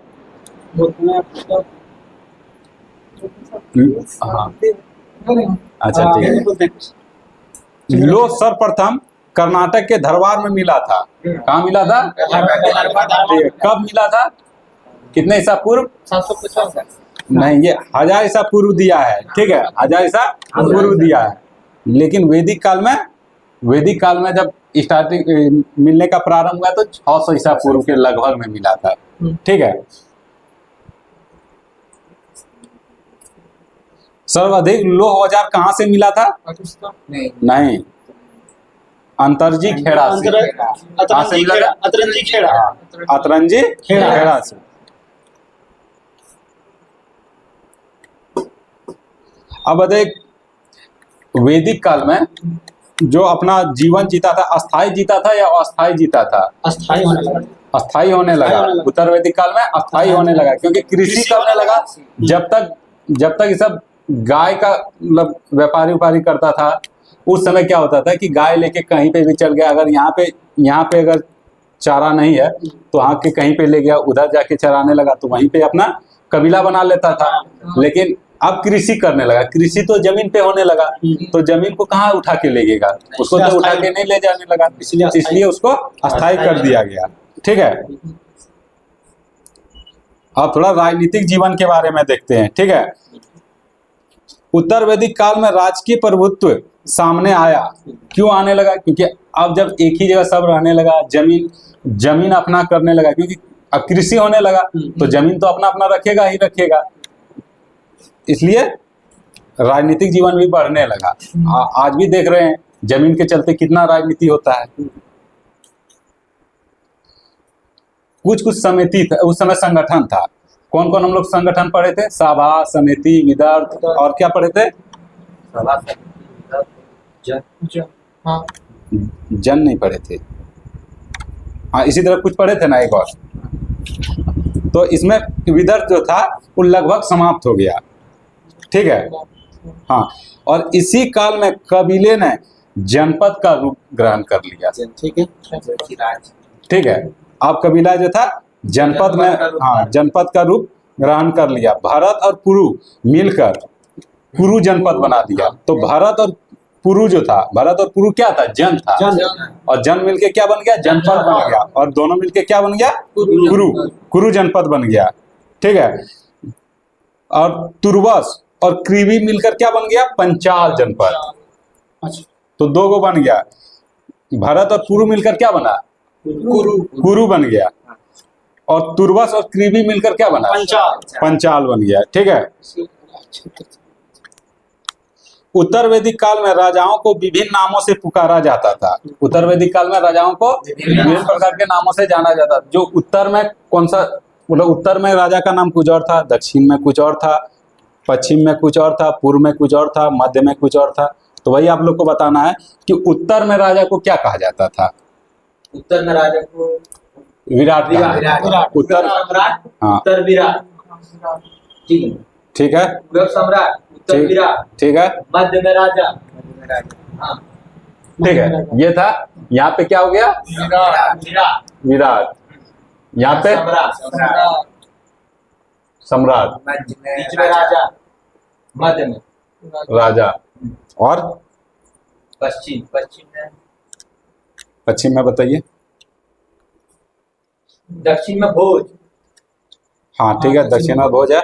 अच्छा, ठीक है। लो सर्वप्रथम कर्नाटक के धरवार में मिला था। कहाँ मिला था? कब मिला था? कितने ईसा पूर्व? नहीं, ये 1000 ईसा पूर्व दिया है, ठीक है, 1000 ईसा पूर्व दिया है। लेकिन वैदिक काल में जब स्टार्टिंग मिलने का प्रारंभ हुआ तो 600 ईसा पूर्व के लगभग में मिला था, ठीक है। सर्वाधिक लौह औजार कहाँ से मिला था? नहीं, अंतरजी खेड़ा से। कहाँ से मिला था? अतरंजी खेड़ा। अतरंजी खेड़ा से। अब देख, वैदिक काल में जो अपना जीवन जीता था, अस्थाई जीता था या अस्थाई जीता था? अस्थाई होने लगा। अस्थाई होने लगा। उत्तर वैदिक काल में अस्थाई होने लगा, क्योंकि कृषि करने लगा। जब तक ये सब गाय का मतलब व्यापारी करता था, उस समय क्या होता था कि गाय लेके कहीं पे भी चल गया, अगर यहाँ पे अगर चारा नहीं है तो वहाँ के कहीं पे ले गया, उधर जाके चराने लगा, तो वहीं पे अपना कबीला बना लेता था। लेकिन अब कृषि करने लगा, कृषि तो जमीन पे होने लगा, तो जमीन को कहाँ उठा के लेगेगा, उसको तो उठा के नहीं ले जाने लगा, इसलिए उसको अस्थाई कर दिया गया, ठीक है। अब थोड़ा राजनीतिक जीवन के बारे में देखते हैं, ठीक है। उत्तर वैदिक काल में राजकीय प्रभुत्व सामने आया। क्यों आने लगा? क्योंकि अब जब एक ही जगह सब रहने लगा, जमीन अपना करने लगा, क्योंकि अब कृषि होने लगा तो जमीन तो अपना रखेगा ही रखेगा, इसलिए राजनीतिक जीवन भी बढ़ने लगा। आज भी देख रहे हैं जमीन के चलते कितना राजनीति होता है। कुछ समिति था उस समय, संगठन था। कौन कौन हम लोग संगठन पढ़े थे? सभा, समिति, विदर्भ, और क्या पढ़े थे? सभा, जन नहीं पढ़े थे। हाँ, इसी तरह कुछ पढ़े थे ना एक और। तो इसमें विदर्भ जो था वो लगभग समाप्त हो गया, ठीक है। हाँ, और इसी काल में कबीले ने जनपद का रूप ग्रहण कर लिया, ठीक है। ठीक है। अब कबीला जो था जनपद में, हाँ, जनपद का रूप ग्रहण कर लिया। भारत और पुरु मिलकर पुरु जनपद बना दिया। तो भारत और पुरु जो था, भारत और पुरु क्या था? जन था। और जन मिलके क्या बन गया? जनपद बन गया। और दोनों मिलके क्या बन गया? कुरु जनपद बन गया, ठीक है। और तुर्वस और क्रीवी मिलकर क्या बन गया? पंचाल जनपद। तो दो गो बन गया। भारत और पुरु मिलकर क्या बना? कुरु बन गया। और तुर्वस और क्रीवी मिलकर क्या बना? पंचाल बन गया, ठीक है। उत्तर वैदिक काल में राजाओं को विभिन्न नामों से पुकारा जाता था। उत्तर वैदिक काल में राजाओं को विभिन्न प्रकार के नामों से जाना जाता था। जो उत्तर में कौन सा, मतलब उत्तर में राजा का नाम कुछ और था, दक्षिण में कुछ और था, पश्चिम में कुछ और था, पूर्व में कुछ और था, मध्य में कुछ और था। तो वही आप लोग को बताना है कि उत्तर में राजा को क्या कहा जाता था? उत्तर में राजा को विराट। उत्तर, हाँ, उत्तर विराट, ठीक है, ठीक है। पूर्व सम्राट उत्तर विराट, ठीक है। मध्य में राजा, हाँ, ठीक है। ये था। यहाँ पे क्या हो गया? विराट। यहाँ पे सम्राट, बीच में राजा, मध्य में राजा, और पश्चिम में बताइए। दक्षिण में भोज। हाँ, ठीक है, दक्षिण में भोज है।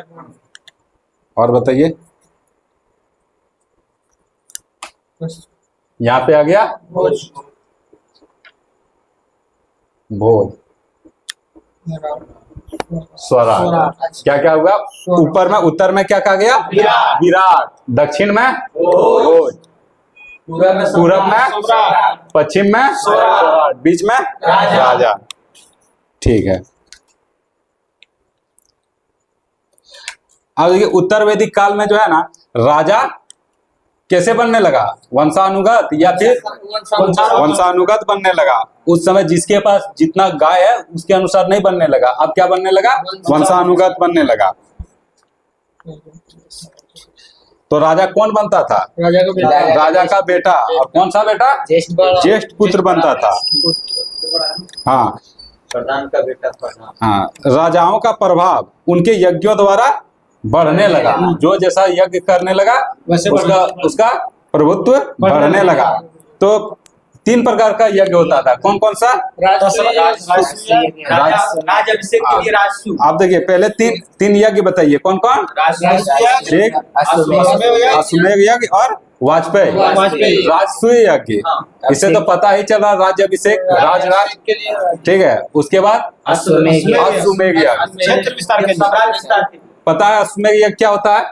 और बताइए। यहाँ पे आ गया भोज, भोज, स्वराज। क्या क्या हुआ? ऊपर में, उत्तर में क्या कहा गया? विराट। दक्षिण में भोज, पूरब में, पश्चिम में स्वराज, बीच में राजा, ठीक है। अब देखिए, उत्तर वैदिक काल में जो है ना, राजा कैसे बनने लगा? वंशानुगत या फिर वंशानुगत बनने लगा। उस समय जिसके पास जितना गाय है उसके अनुसार नहीं बनने लगा। अब क्या बनने लगा? वंशानुगत बनने लगा। तो राजा कौन बनता था? राजा का बेटा। और कौन सा बेटा? ज्येष्ठ पुत्र बनता था। हाँ, प्रधान का बेटा प्रधान। हाँ, राजाओं का प्रभाव उनके यज्ञों द्वारा बढ़ने लगा। जो जैसा यज्ञ करने लगा उसका प्रभुत्व बढ़ने लगा। तो 3 प्रकार का यज्ञ होता था। कौन कौन सा? राजाभिषेक के लिए राजसू। आप देखिए पहले तीन यज्ञ बताइए, कौन कौन? एक अश्वमेध यज्ञ और वाजपेयी राजसूय यज्ञ। इससे तो पता ही चला राज्याभिषेक राजराज, ठीक है। उसके बाद अश्वमेध यज्ञ। क्षेत्र विस्तार के लिए। पता है अश्वमेध यज्ञ क्या होता है?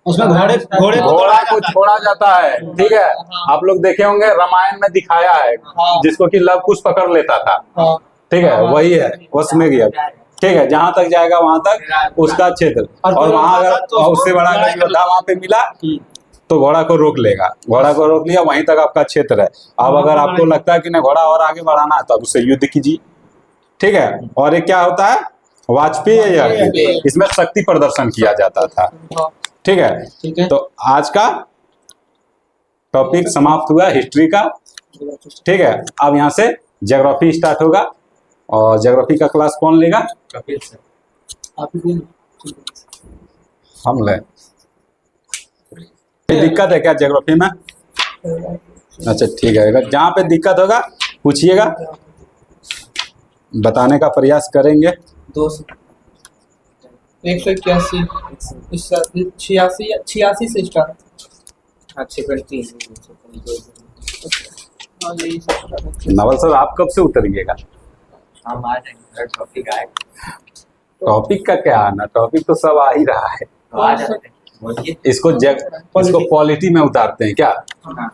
उसमें घोड़े घोड़ा को छोड़ा जाता है, ठीक है। आप लोग देखे होंगे रामायण में दिखाया है, जिसको कि लव कुश पकड़ लेता था, ठीक है, वही है अश्वमेध यज्ञ, ठीक है। जहां तक जाएगा वहां तक उसका क्षेत्र, और वहां अगर उससे बड़ा योद्धा वहां पे मिला तो घोड़ा को रोक लेगा, घोड़ा को रोक लिया, वहीं तक आपका क्षेत्र है। अब अगर आपको लगता है कि नहीं घोड़ा और आगे बढ़ाना है तो आप उससे युद्ध कीजिए, ठीक है। और एक क्या होता है? वाजपेयी यज्ञ। इसमें शक्ति प्रदर्शन किया जाता था, ठीक है। तो आज का टॉपिक समाप्त हुआ हिस्ट्री का, ठीक है। अब यहाँ से ज्योग्राफी स्टार्ट होगा, और ज्योग्राफी का क्लास कौन लेगा? कपिल सर। हम ले। कोई दिक्कत है क्या ज्योग्राफी में? अच्छा ठीक है, अगर जहाँ पे दिक्कत होगा पूछिएगा, बताने का प्रयास करेंगे। 181 से स्टार्ट। अच्छे करती नवल सर आप कब से उतरिएगा? हम आ जाएंगे, टॉपिक आए टॉपिक का क्या आना, टॉपिक तो सब आ ही रहा है। तो आ जाते हैं, बोलिए। इसको क्वालिटी में उतारते हैं क्या? हाँ।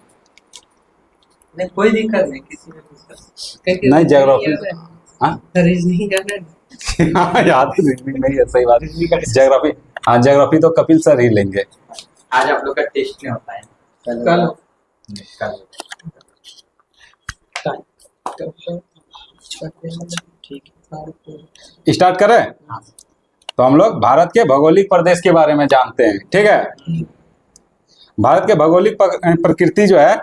नहीं कोई दिक्कत नहीं, किसी में दिक्कत नहीं ज्योग्राफी, हाँ रीजनिंग करना है। याद नहीं है, सही बात। ज्योग्राफी, हाँ ज्योग्राफी तो कपिल सर ही लेंगे। आज आप लोग का टेस्ट नहीं होता है, कल स्टार्ट करें? तो हम लोग भारत के भौगोलिक प्रदेश के बारे में जानते हैं, ठीक है। भारत के भौगोलिक प्रकृति जो है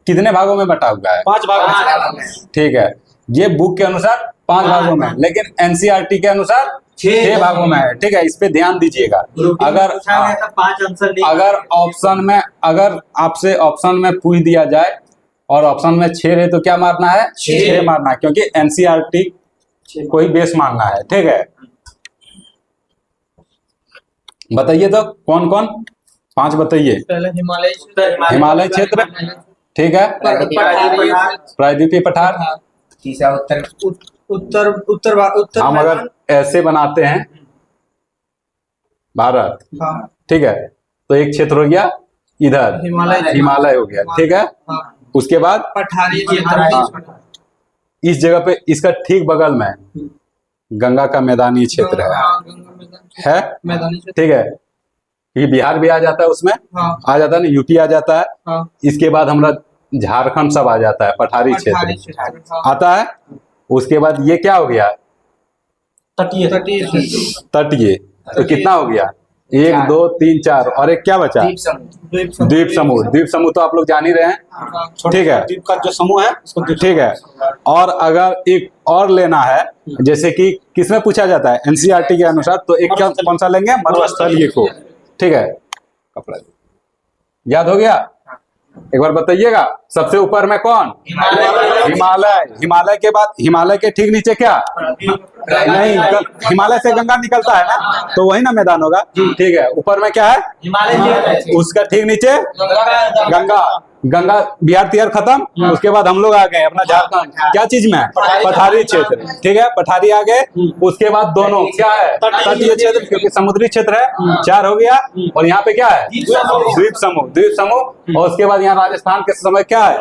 कितने भागों में बटा हुआ है? 5 भाग। ठीक है, ये बुक के अनुसार 5 भागों में, लेकिन एनसीईआरटी के अनुसार 6 भागों में है, ठीक है। इस पे ध्यान दीजिएगा। अगर 5 आंसर नहीं, अगर ऑप्शन में, अगर आपसे ऑप्शन में पूछ दिया जाए और ऑप्शन में 6 है तो क्या मारना है? 6 मारना है, क्योंकि एनसीईआरटी को ही बेस मानना है, ठीक है। बताइए तो कौन कौन 5 बताइए। पहले हिमालय क्षेत्र, ठीक है। प्रायद्वीपीय पठार, तीसरा उत्तर हम अगर ऐसे बनाते हैं भारत, ठीक है, तो एक क्षेत्र हो गया इधर हिमालय हो गया, ठीक है। उसके बाद पठारी इस जगह पे इसका ठीक बगल में गंगा का मैदानी क्षेत्र है, मैदानी ठीक है। ये बिहार भी आ जाता है उसमें, आ जाता है ना, यूपी आ जाता है। इसके बाद हमारा झारखंड सब आ जाता है, पठारी क्षेत्र आता है। उसके बाद ये क्या हो गया? तटीय। तटीय। तो कितना हो गया? 1 2 3 4, और एक क्या बचा? द्वीप समूह। द्वीप समूह तो आप लोग जान ही रहे हैं, ठीक है। द्वीप का जो समूह है उसको द्वीप, ठीक है। और अगर एक और लेना है, जैसे कि किसमें पूछा जाता है एनसीईआरटी के अनुसार, तो एक क्या कौन सा लेंगे? मरुस्थलीय को, ठीक है। कपड़ा याद हो गया? एक बार बताइएगा, सबसे ऊपर में कौन? हिमालय। हिमालय के बाद, हिमालय के ठीक नीचे क्या? नहीं, हिमालय से गंगा निकलता है ना, तो वही ना मैदान होगा, ठीक है। ऊपर में क्या है? हिमालय, उसका ठीक नीचे गंगा। गंगा बिहार तिहार खत्म, उसके बाद हम लोग आ गए अपना झारखंड, क्या चीज में? पठारी क्षेत्र, ठीक है। पठारी आ गए, उसके बाद दोनों क्या है? तटीय क्षेत्र, क्योंकि समुद्री क्षेत्र है, 4 हो गया। और यहाँ पे क्या है? द्वीप समूह। द्वीप समूह। और उसके बाद यहाँ राजस्थान के समय क्या है?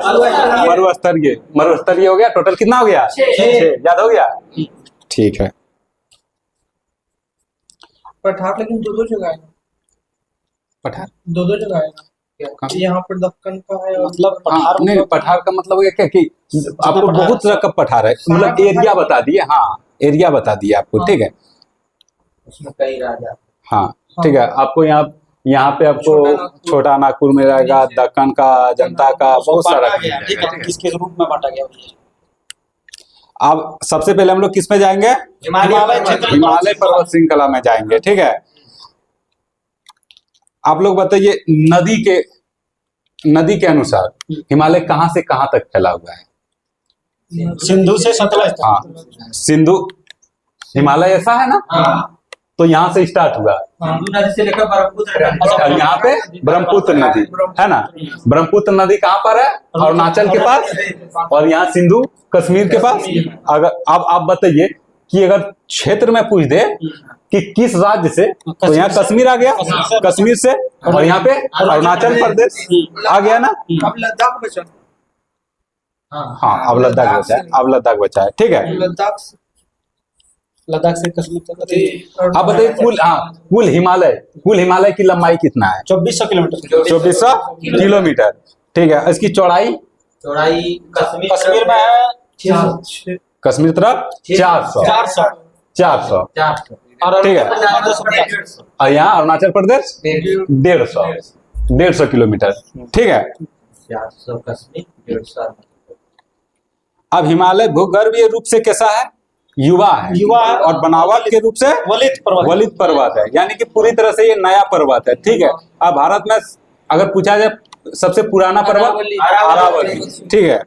मरुस्थलीय। मरुस्थलीय हो गया। टोटल कितना हो गया? 6। याद हो गया? ठीक है। पठार लेकिन 2 जगह है, पठार 2 जगह है। यहाँ पर दक्कन का है, मतलब हाँ, नहीं पठार का मतलब ये क्या कि आपको बहुत तरह का पठार है, मतलब एरिया बता दिए। हाँ, एरिया बता दिए आपको, ठीक है। उसमें कई राजा, हाँ ठीक है। आपको यहाँ पे आपको छोटा नागपुर में रहेगा, दक्कन का, जनता का, बहुत सारा ठीक है। किसके रूप में बांटा गया? अब सबसे पहले हम लोग किस में जाएंगे? हिमालय पर्वत श्रृंखला में जाएंगे, ठीक है। आप लोग बताइए, नदी के अनुसार हिमालय कहाँ से कहाँ तक फैला हुआ है? सिंधु से सतलज तक। हाँ, सिंधु हिमालय ऐसा है ना, तो यहाँ से स्टार्ट हुआ सिंधु नदी से लेकर ब्रह्मपुत्र और यहाँ पे ब्रह्मपुत्र नदी है ना। ब्रह्मपुत्र नदी कहाँ पर है? अरुणाचल के पास। और यहाँ सिंधु कश्मीर के पास। अगर अब आप बताइए कि अगर क्षेत्र में पूछ दे कि किस राज्य से, तो यहाँ कश्मीर आ गया, कश्मीर से। और यहाँ पे अरुणाचल प्रदेश आ गया ना। अब लद्दाख बचा। हाँ, अब लद्दाख बचा है, अब लद्दाख बचा है। ठीक है, लद्दाख से कश्मीर तक। अब बताइए कुल हिमालय की लंबाई कितना है? 2400 किलोमीटर। 2400 किलोमीटर। ठीक है, इसकी चौड़ाई कश्मीर में है कश्मीर तरफ 400। 400। ठीक है, और यहाँ अरुणाचल प्रदेश 150 किलोमीटर। ठीक है, 400 कश्मीर 150। अब हिमालय भूगर्भीय रूप से कैसा है? युवा है और बनावट के रूप से वलित पर्वत है, यानी कि पूरी तरह से ये नया पर्वत है। ठीक है, अब भारत में अगर पूछा जाए सबसे पुराना पर्वत अरावली। ठीक है,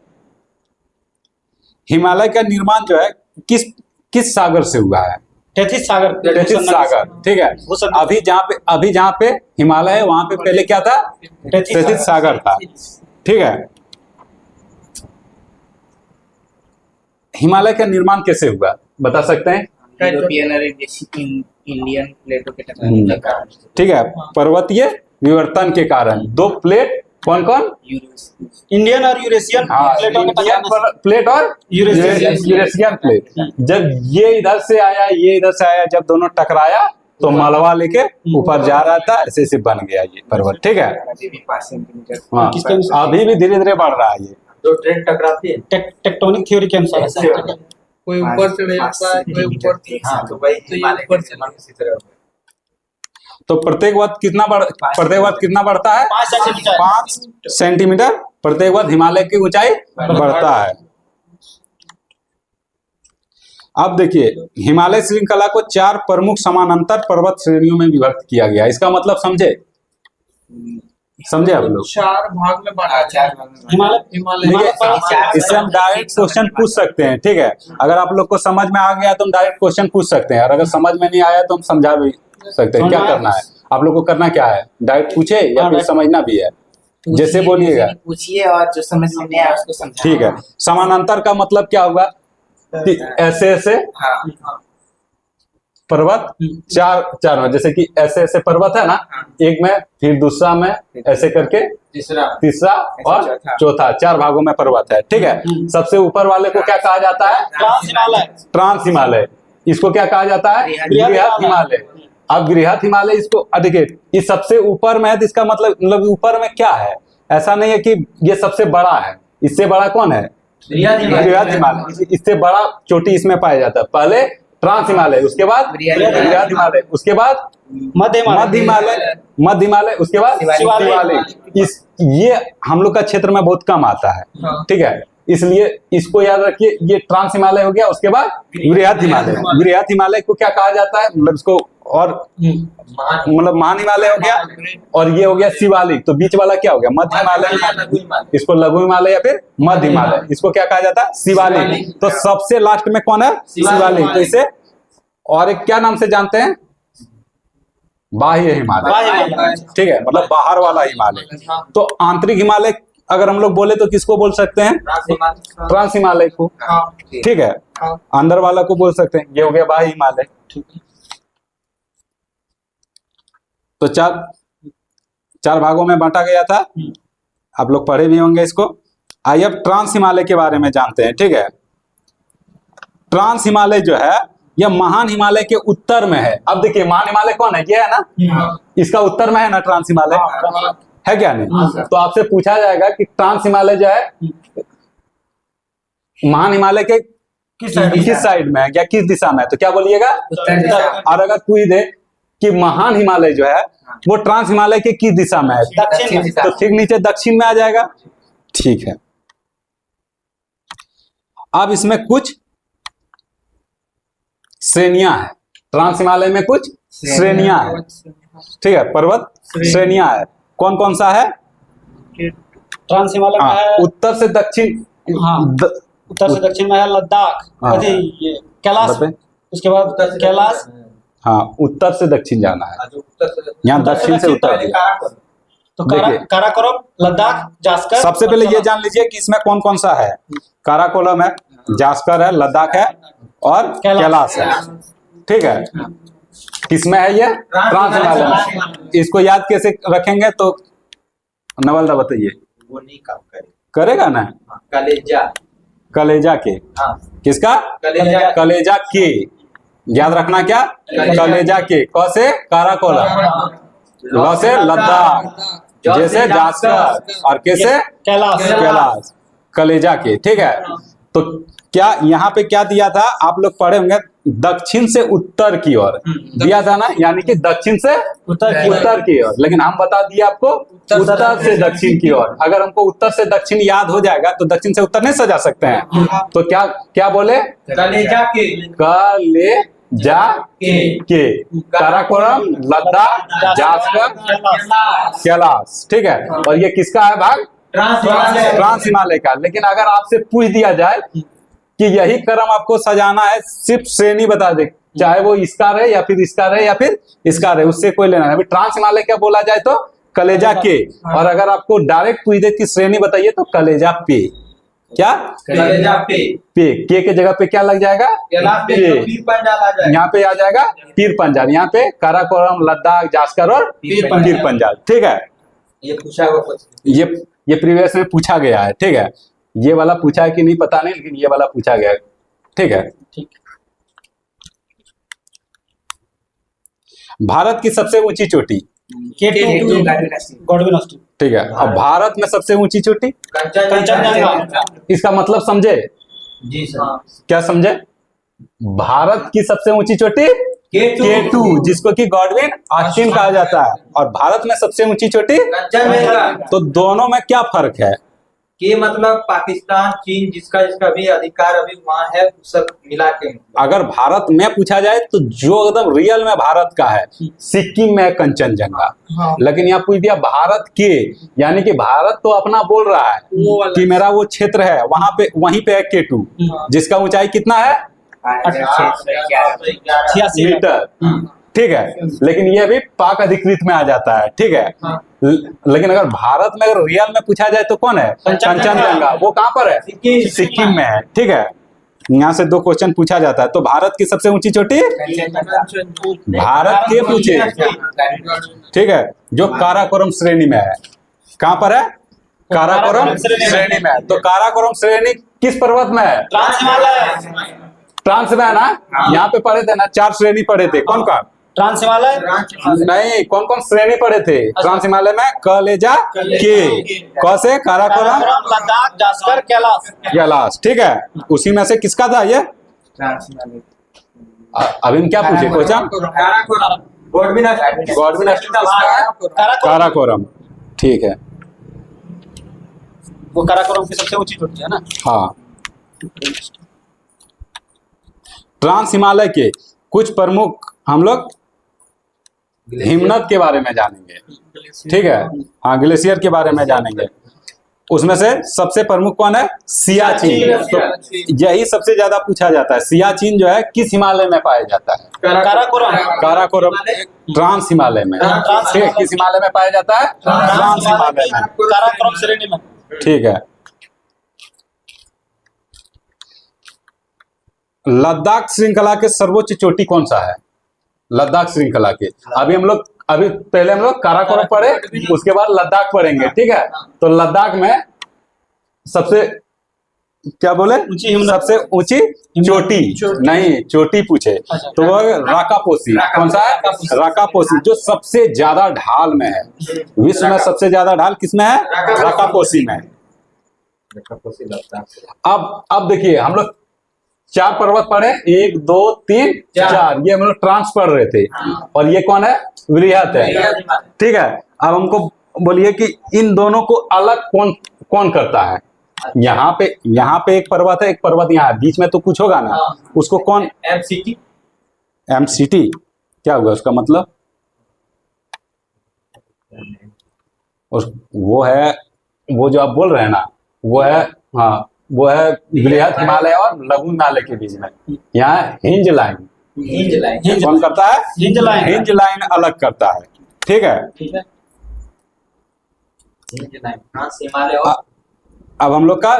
हिमालय का निर्माण जो है किस सागर से हुआ है? तेथिस सागर। ठीक है, अभी जहाँ पे हिमालय है वहां पे पहले क्या था? तेथिस सागर था। ठीक है, हिमालय का निर्माण कैसे हुआ बता सकते हैं? यूरोपियन और इंडियन प्लेटों के टकराने के कारण। ठीक है, पर्वतीय विवर्तन के कारण दो प्लेट कौन कौन? इंडियन और यूरेशियन प्लेटों के इंडियन टकराने प्लेट और यूरेशियन प्लेट। जब ये इधर से आया, ये इधर से आया, जब दोनों टकराया तो मलबा लेके ऊपर जा रहा था, ऐसे ऐसे बन गया ये पर्वत। ठीक है, हाँ, अभी भी धीरे धीरे बढ़ रहा है ये। दो ट्रेन टकराती है टेक्टोनिक थ्योरी के अनुसार। कोई ऊपर चढ़ जाता है, कोई ऊपर। हाँ, तो वही हिमालय के निर्माण इसी तरह हुआ। तो प्रत्येक वर्ष कितना बढ़ता है? 5 सेंटीमीटर प्रत्येक वर्ष हिमालय की ऊंचाई बढ़ता है। अब देखिए, हिमालय श्रृंखला को 4 प्रमुख समानांतर पर्वत श्रेणियों में विभक्त किया गया। इसका मतलब समझे आप लोग? 4 भाग में बांटा। इससे हम डायरेक्ट क्वेश्चन पूछ सकते हैं। ठीक है, अगर आप लोग को समझ में आ गया तो हम डायरेक्ट क्वेश्चन पूछ सकते हैं, और अगर समझ में नहीं आया तो हम समझा भी सकते हैं। क्या करना है आप लोग को? करना क्या है? डायरेक्ट पूछे या फिर समझना भी है? जैसे बोलिएगा, पूछिए और जो समझ में नहीं आया उसको समझाइए। ठीक है, समानांतर का मतलब क्या होगा कि ऐसे पर्वत चार में, जैसे कि ऐसे पर्वत है ना, एक में, फिर दूसरा में, ऐसे करके तीसरा और चौथा, 4 भागों में पर्वत है। ठीक है, सबसे ऊपर वाले को क्या कहा जाता है? ट्रांस हिमालय। इसको क्या कहा जाता है? बृहत हिमालय। अब बृहत हिमालय इसको देखिए, ये सबसे ऊपर में है तो इसका मतलब ऊपर में क्या है? ऐसा नहीं है कि ये सबसे बड़ा है। इससे बड़ा कौन है? बृहत हिमालय। इससे बड़ा चोटी इसमें पाया जाता है। पहले ट्रांस हिमालय, उसके बाद बृहत हिमालय, उसके बाद मध्य हिमालय, उसके बाद शिवालिक। ये हम लोग का क्षेत्र में बहुत कम आता है। ठीक है, इसलिए इसको याद रखिए। ये ट्रांस हिमालय हो गया, उसके बाद बृहत हिमालय। बृहत हिमालय को क्या कहा जाता है? मतलब इसको और महान हिमालय हो गया, और ये हो गया शिवालिक। तो बीच वाला क्या हो गया? मध्य हिमालय। इसको लघु हिमालय या फिर मध्य हिमालय। इसको क्या कहा जाता है? शिवालिक। तो सबसे लास्ट में कौन है? शिवालिक। तो इसे और एक क्या नाम से जानते हैं? बाह्य हिमालय। ठीक है, मतलब बाहर वाला हिमालय। तो आंतरिक हिमालय अगर हम लोग बोले तो किसको बोल सकते हैं? ट्रांस हिमालय को। ठीक है, अंदर वाला को बोल सकते हैं, ये हो गया बाह्य हिमालय। तो 4 भागों में बांटा गया था, आप लोग पढ़े भी होंगे इसको। आइए अब ट्रांस हिमालय के बारे में जानते हैं। ठीक है, ट्रांस हिमालय जो है यह महान हिमालय के उत्तर में है। अब देखिए, महान हिमालय कौन है? ये है ना, इसका उत्तर में है ना ट्रांस हिमालय, है क्या नहीं? तो आपसे पूछा जाएगा कि ट्रांस हिमालय जो है महान हिमालय के किस साइड में है या किस दिशा में है? तो क्या बोलिएगा? और अगर पूछ दे कि महान हिमालय जो है वो ट्रांस हिमालय के किस दिशा में है? दक्षिण। तो ठीक नीचे दक्षिण में आ जाएगा। ठीक है, अब इसमें कुछ श्रेणियां हैं। ट्रांस हिमालय में कुछ श्रेणियां हैं। ठीक है, पर्वत श्रेणियां है। कौन कौन सा है? ट्रांस हिमालय में है, उत्तर से दक्षिण हाँ। उत्तर से दक्षिण में है लद्दाख, हाँ। अरे ये कैलाश, बताएं। उसके बाद कैलाश, हाँ, उत्तर से दक्षिण जाना है, यहाँ उत्तर से दक्षिण से दक्षिण उत्तर पहले दिया। तो देखिए। काराकोरम, लद्दाख, जास्कर। सबसे पहले ये जान लीजिए कि इसमें कौन कौन सा है। काराकोरम है, जास्कर है, लद्दाख है और कैलाश है। ठीक है, किसमें है ये? ट्रांस हिमालय में। इसको याद कैसे रखेंगे तो नवलदा बताइए। वो नहीं काम करेगा। करेगा ना? कलेजा। कलेजा के। हाँ। किसका? कलेजा। कलेजा के। याद रखना क्या? कलेजा के। क से काराकोरम, ल से लद्दाख, जैसे जास्कर और कैसे कैलाश। कैलाश। कलेजा के। ठीक है, तो क्या यहाँ पे क्या दिया था आप लोग पढ़े होंगे? दक्षिण से उत्तर की ओर दिया था ना, यानी कि दक्षिण से उत्तर की ओर। लेकिन हम बता दिए आपको उत्तर से दक्षिण की ओर। अगर हमको उत्तर से दक्षिण याद हो जाएगा तो दक्षिण से उत्तर नहीं सजा सकते हैं। तो क्या क्या बोले? कलेजा के। कलेजा के। काराकोरम, लद्दाख, जास्कर, कैलाश। ठीक है, और ये किसका है भाग? ट्रांस हिमालय का। लेकिन अगर आपसे पूछ दिया जाए कि यही क्रम आपको सजाना है, सिर्फ श्रेणी बता दे, चाहे वो इसका रहे या फिर इसका रहे या फिर इसका रहे, उससे कोई लेना नहीं। अभी ट्रांस हिमालय क्या बोला जाए तो कलेजा के, और अगर आपको डायरेक्ट पूछ दे कि श्रेणी बताइए तो कलेजा पे। क्या? कलेजा पे। पे के जगह पे क्या लग जाएगा? पे। यहाँ पे आ जाएगा पीर पंजाल। यहाँ पे काराकोरम, लद्दाख, जास्कर और पीर पंजाल। ठीक है, ये पूछा हुआ क्वेश्चन। ये प्रीवियस में पूछा गया है। ठीक है, ये वाला पूछा है कि नहीं पता नहीं, लेकिन ये वाला पूछा गया है। ठीक है, भारत की सबसे ऊंची चोटी। Godwin Austen. ठीक है, अब भारत में सबसे ऊंची चोटी कंचनजंगा। इसका मतलब समझे? जी सर। क्या समझे? भारत की सबसे ऊंची चोटी K2, जिसको कि गॉडविन ऑस्टिन कहा जाता है। और भारत में सबसे ऊंची चोटी कंचनजंगा। तो दोनों में क्या फर्क है? के मतलब पाकिस्तान, चीन, जिसका भी अधिकार अभी वहाँ है, सब मिला के। अगर भारत में पूछा जाए तो जो एकदम रियल में भारत का है, सिक्किम में कंचनजंगा। लेकिन यहाँ पूछ दिया भारत के, यानी कि भारत तो अपना बोल रहा है कि मेरा वो क्षेत्र है, वहां पे वहीं पे है K2, जिसका ऊंचाई कितना है? 86 मीटर। ठीक है, लेकिन ये भी पाक अधिकृत में आ जाता है। ठीक है, लेकिन अगर भारत में अगर रियल में पूछा जाए तो कौन है? कंचनजंगा। वो कहाँ पर है? सिक्किम में है। ठीक है, यहाँ से 2 क्वेश्चन पूछा जाता है। तो भारत की सबसे ऊंची चोटी भारत के पूछे। ठीक है, जो काराकोरम श्रेणी में है। कहाँ पर है? काराकोरम श्रेणी में है। तो काराकोरम श्रेणी किस पर्वत में है? ट्रांस हिमालय। ट्रांस में है ना? यहाँ पे पढ़े थे ना, 4 श्रेणी पढ़े थे। कौन कौन? ट्रांस हिमालय नहीं, कौन कौन श्रेणी पढ़े थे ट्रांस हिमालय में? कलेजा के। क से काराकोरम, लद्दाख, जास्कर, कैलाश। कैलाश। ठीक है, उसी में से किसका था ये? अभी हम क्या पूछे क्वेश्चन? गॉडविन ऑस्टिन किसका है? काराकोरम। ठीक है, वो काराकोरम की सबसे ऊंची चोटी है ना। हाँ। ट्रांस हिमालय के कुछ प्रमुख हम लोग हिमनद के बारे में जानेंगे। ठीक है, हाँ, ग्लेशियर के बारे में जानेंगे। उसमें से सबसे प्रमुख कौन है? सियाचिन। तो यही सबसे ज्यादा पूछा जाता है। सियाचिन जो है किस हिमालय में पाया जाता है? काराकोरम ट्रांस हिमालय में। ठीक है, किस हिमालय में पाया जाता है? ट्रांस हिमालय में, काराकोरम श्रेणी में। ठीक है, लद्दाख श्रृंखला के सर्वोच्च चोटी कौन सा है? लद्दाख श्रृंखला के अभी पहले हम लोग काराकोरम पढ़े, उसके बाद लद्दाख पढ़ेंगे। ठीक है, तो लद्दाख में सबसे क्या बोले? सबसे ऊंची चोटी नहीं, चोटी पूछे तो वो राकापोसी। कौन सा है? राकापोसी, जो सबसे ज्यादा ढाल में है। विश्व में सबसे ज्यादा ढाल किसमें है? राकापोसी में। अब देखिए, हम लोग 4 पर्वत पढ़े, 1 2 3 4, ये हम लोग ट्रांस पढ़ रहे थे। और ये कौन है? वृहत है। ठीक है, अब हमको बोलिए कि इन दोनों को अलग कौन कौन करता है? यहाँ पे एक पर्वत है, एक पर्वत यहाँ है, बीच में तो कुछ होगा ना, उसको कौन? MCT क्या होगा उसका मतलब? वो है वो जो आप बोल रहे हैं ना, वो है, हाँ, वो है बृहद हिमालय और लघु हिमालय के बीच में। यहाँ हिंज लाइन हिंज लाइन। कौन करता है? Hinge line. हिंज लाइन अलग करता है, ठीक है। ठीक है। हिंज लाइन ट्रांस हिमालय और अब हम लोग का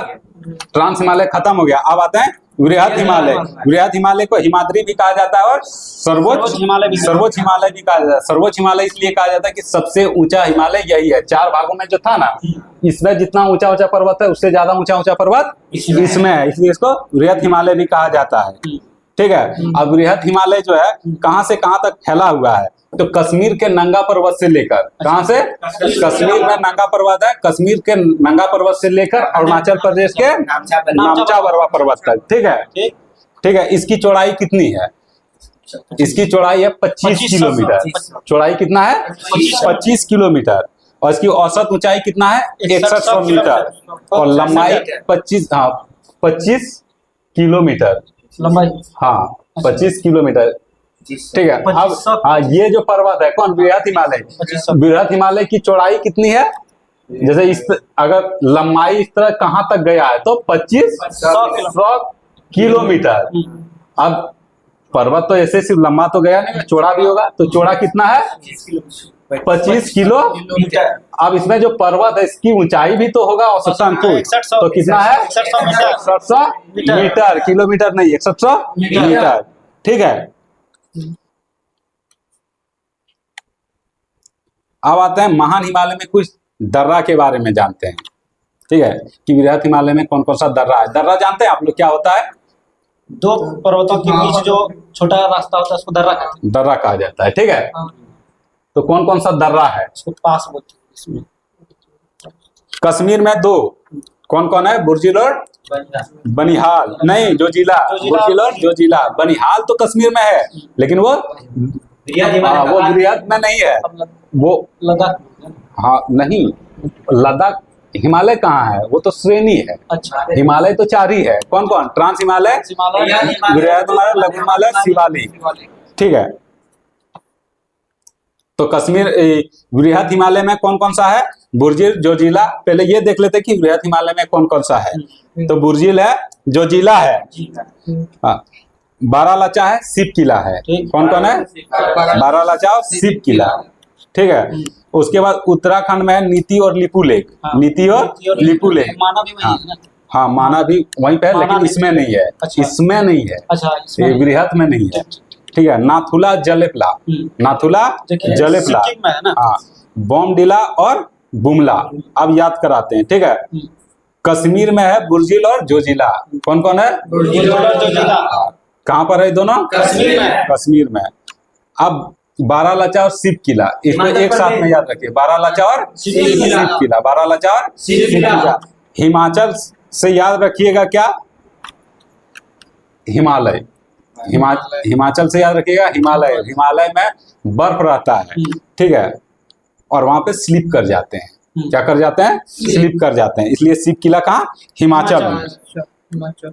ट्रांस हिमालय खत्म हो गया। अब आते हैं वृहद हिमालय। वृहद हिमालय को हिमाद्री भी कहा जाता है और सर्वोच्च हिमालय भी कहा जाता है। सर्वोच्च हिमालय इसलिए कहा जाता है कि सबसे ऊंचा हिमालय यही है। 4 भागों में जो था ना, इसमें जितना ऊंचा ऊंचा पर्वत है उससे ज्यादा ऊंचा ऊंचा पर्वत इसमें है, इसलिए इसको वृहद हिमालय भी कहा जाता है, ठीक है। अब वृहद हिमालय जो है कहां से कहां तक फैला हुआ है? तो कश्मीर के नंगा पर्वत से लेकर, कहां से? कश्मीर में नंगा पर्वत है, कश्मीर के नंगा पर्वत से लेकर अरुणाचल प्रदेश के नामचा बरवा पर्वत तक, ठीक है। ठीक है, इसकी चौड़ाई कितनी है? इसकी चौड़ाई है 25 किलोमीटर। चौड़ाई कितना है? 25 किलोमीटर। और इसकी औसत ऊंचाई कितना है? 6100 मीटर। और लंबाई 25 किलोमीटर लंबाई। हाँ, 25 किलोमीटर, ठीक है। अब हाँ, ये जो पर्वत है कौन? वृहद हिमालय। वृहद हिमालय की चौड़ाई कितनी है? जैसे इस अगर लंबाई इस तरह कहां तक गया है तो 2500 किलोमीटर। अब पर्वत तो ऐसे सिर्फ लंबा तो गया नहीं, चौड़ा भी होगा, तो चौड़ा कितना है? 25 किलोमीटर। अब इसमें जो पर्वत है इसकी ऊंचाई भी तो होगा औसतन, तो कितना है? 6100 मीटर। किलोमीटर नहीं, 6100 मीटर, ठीक है। अब आते हैं महान हिमालय में कुछ दर्रा के बारे में जानते हैं, ठीक है, कि वृहद हिमालय में कौन कौन सा दर्रा है। दर्रा जानते हैं आप लोग क्या होता है? 2 पर्वतों के बीच जो छोटा रास्ता होता है उसको दर्रा कहते हैं। दर्रा कहा जाता है, ठीक है। तो कौन कौन सा दर्रा है? उसको पास बोलते हैं इसमें। कश्मीर में 2, कौन कौन है? बुर्जिल और बनिहाल। नहीं, जोजिला। बुर्जिल और जोजिला। बनिहाल तो कश्मीर में है, लेकिन वो वो वृहद में नहीं है, वो लद्दाख। हाँ नहीं, लद्दाख हिमालय कहाँ है? वो तो श्रेणी है। अच्छा। हिमालय तो 4 ही है। कौन कौन? ट्रांस हिमालय, वृहद हिमालय, लघु हिमालय, शिवालिक, ठीक है। तो कश्मीर वृहद हिमालय में कौन कौन सा है? बुर्जिल, जोजिला। पहले ये देख लेते कि वृहद हिमालय में कौन कौन सा है। तो बुर्जिल है, जोजिला है, बारालाचा है, शिव किला है। कौन कौन है? बारालाचा और शिव किला, ठीक है। उसके बाद उत्तराखंड में है नीति और लिपू लेक। नीति और लिपू लेक। माना भी वही है ना? हाँ, माना भी वहीं पे है, लेकिन इसमें नहीं है। इसमें नहीं है, अच्छा, ये वृहद में नहीं है, ठीक है। नाथुला जलेपला, नाथुला जलेपला, हाँ। बोमडिला और बुमला। अब याद कराते हैं, ठीक है। कश्मीर में है बुर्जिल और जोजिला। कौन कौन है? बुर्जिल और जोजिला। कहाँ पर है दोनों? कश्मीर में। कश्मीर में। अब बारालाचा और शिव किला, इसको एक साथ में याद रखिए। बारालाचा और शिव किला, बारालाचा और शिव किला। हिमाचल से याद रखिएगा क्या? हिमालय। हिमाचल से याद रखिएगा हिमालय। हिमालय में बर्फ रहता है, ठीक है, और वहां पे स्लिप कर जाते हैं। क्या कर जाते हैं? स्लिप कर जाते हैं, इसलिए शिव किला कहाँ? हिमाचल में।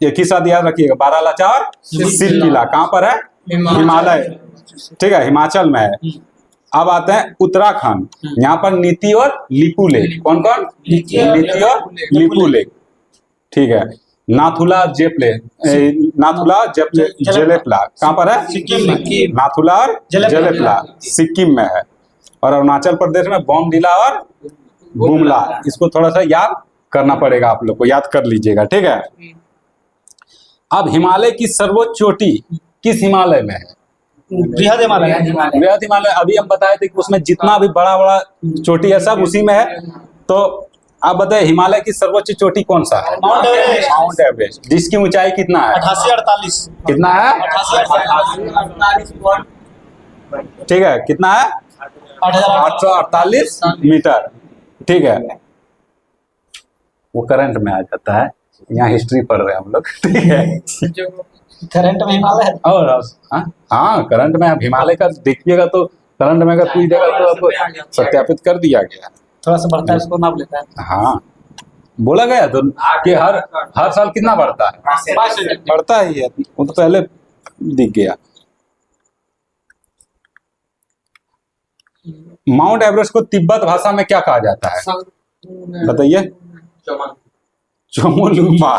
एक ही साथ याद रखिएगा, बारालाचा और शिव किला कहाँ पर है? हिमालय, ठीक है, हिमाचल में है। अब आते हैं उत्तराखंड। यहाँ पर नीति और लिपू लेक। कौन कौन? नीति और लिपू लेक, ठीक है। नाथुला जेपले, नाथुला जलेपला कहाँ पर है? सिक्किम में। नाथुला और जलेपला सिक्किम में है। और अरुणाचल प्रदेश में बोमडिला और बुमला। इसको थोड़ा सा याद करना पड़ेगा, आप लोग को याद कर लीजिएगा, ठीक है। अब हिमालय की सर्वोच्च चोटी किस हिमालय में है? वृहद हिमालय। वृहद हिमालय। अभी हम बताए थे कि उसमें जितना भी बड़ा बड़ा चोटी है सब उसी में है। तो आप बताए हिमालय की सर्वोच्च चोटी कौन सा है? Mount Everest. माउंट एवरेस्ट, जिसकी ऊंचाई कितना है? 8848। कितना है? 8848। ठीक है, कितना है? 848 मीटर, ठीक है। वो करंट में आ जाता है, यहाँ हिस्ट्री पढ़ रहे हैं हम लोग, ठीक है। करंट में हिमालय। और हाँ, करंट में आप हिमालय का देखिएगा तो करंट में अगर पूछेगा तो आपको सत्यापित कर दिया गया। थोड़ा सा बढ़ता है, उसको नाप लेता है। हाँ, बोला गया तो कि हर साल कितना बढ़ता है? 5 बढ़ता ही है, वो तो पहले दिख गया। माउंट एवरेस्ट को तिब्बत भाषा में क्या कहा जाता है? बताइए। चोमोलुंगमा।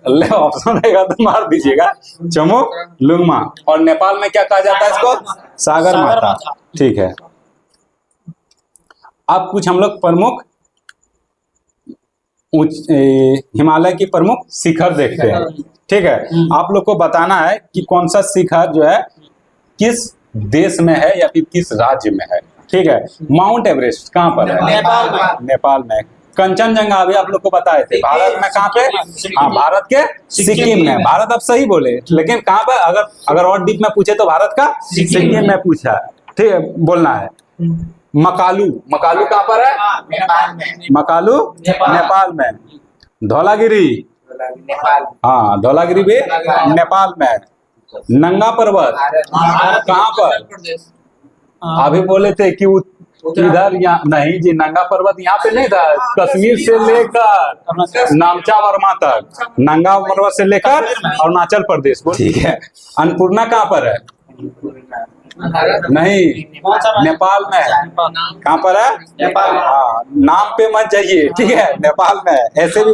ले ऑप्शन रहेगा तो मार दीजिएगा। चोमोलुंगमा। और नेपाल में क्या कहा जाता है इसको? सागर माथा। ठीक है। अब कुछ हम लोग प्रमुख हिमालय की प्रमुख शिखर देखते हैं। ठीक है। आप लोग को बताना है कि कौन सा शिखर जो है किस देश में है या फिर किस राज्य में है। ठीक है। माउंट एवरेस्ट कहाँ पर है? नेपाल में। नेपाल में। कंचनजंगा अभी आप लोग को बताए थे भारत में कहाँ पे? हाँ, भारत के सिक्किम में। भारत अब सही बोले, लेकिन कहाँ पर? अगर और डीप में पूछे तो भारत का सिक्किम में पूछा। ठीक है, बोलना है। मकालू। मकालू कहाँ पर है? नेपाल में। मकालू नेपाल में। धौलागिरी। नेपाल। हाँ, धौलागिरी भी नेपाल में। नंगा पर्वत कहाँ पर? अभी बोले थे कि इधर यहाँ नहीं जी, नंगा पर्वत यहाँ पे नहीं था। कश्मीर से लेकर नामचा वर्मा तक, नंगा पर्वत से लेकर अरुणाचल प्रदेश। ठीक है। अन्नपूर्णा कहाँ पर है? नहीं, नेपाल में है। कहाँ पर है? नेपाल में। हाँ, नाम पे मत जाइए। ठीक है, नेपाल में। ऐसे भी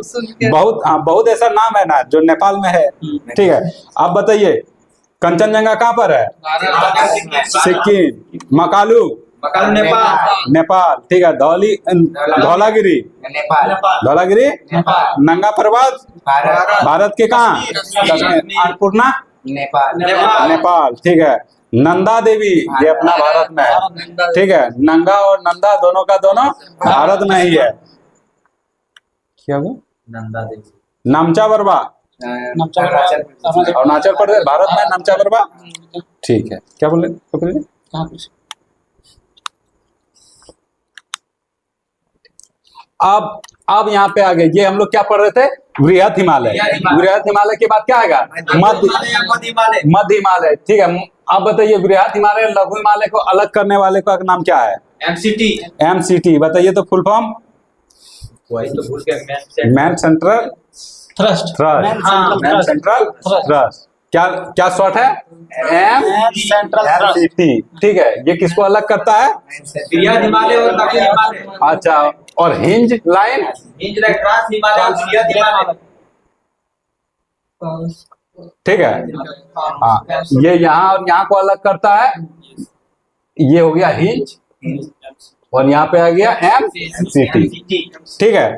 बहुत ऐसा नाम है ना जो नेपाल में है। ठीक है। आप बताइए कंचनजंगा कहाँ पर है? सिक्किम। मकालू नेपाल। नेपाल। ठीक है। धौलागिरी धौलागिरी नंगा पर्वत भारत के कहाँ? कश्मीर। अन्नपूर्णा नेपाल। ठीक है। नंदा देवी ये अपना भारत में है। ठीक है। नंगा और नंदा दोनों का दोनों भारत में ही है। क्या वो? नंदा देवी। नामचा वर्मा अरुणाचल प्रदेश भारत में। नामचा वर्मा। ठीक है। क्या बोले? अब यहाँ पे आ गए। ये हम लोग क्या पढ़ रहे थे? वृहद हिमालय। वृहद हिमालय के बाद क्या आएगा? मध्य हिमालय। ठीक है। आप बताइए वृहद हिमालय लघु हिमालय को अलग करने वाले का नाम क्या है? MCT। बताइए तो फुल फॉर्म। वही तो भूल गया। Man central thrust. Man central thrust. क्या शॉर्ट है? MCT। ठीक है। ये किसको अलग करता है? वृहद हिमालय और लघु हिमालय। अच्छा। और hinge line? Hinge line trans Himalaya और वृहद हिमालय। ठीक है। हाँ, ये यहाँ और यहाँ को अलग करता है। ये हो गया हिंज और यहाँ पे आ गया MCT। ठीक है।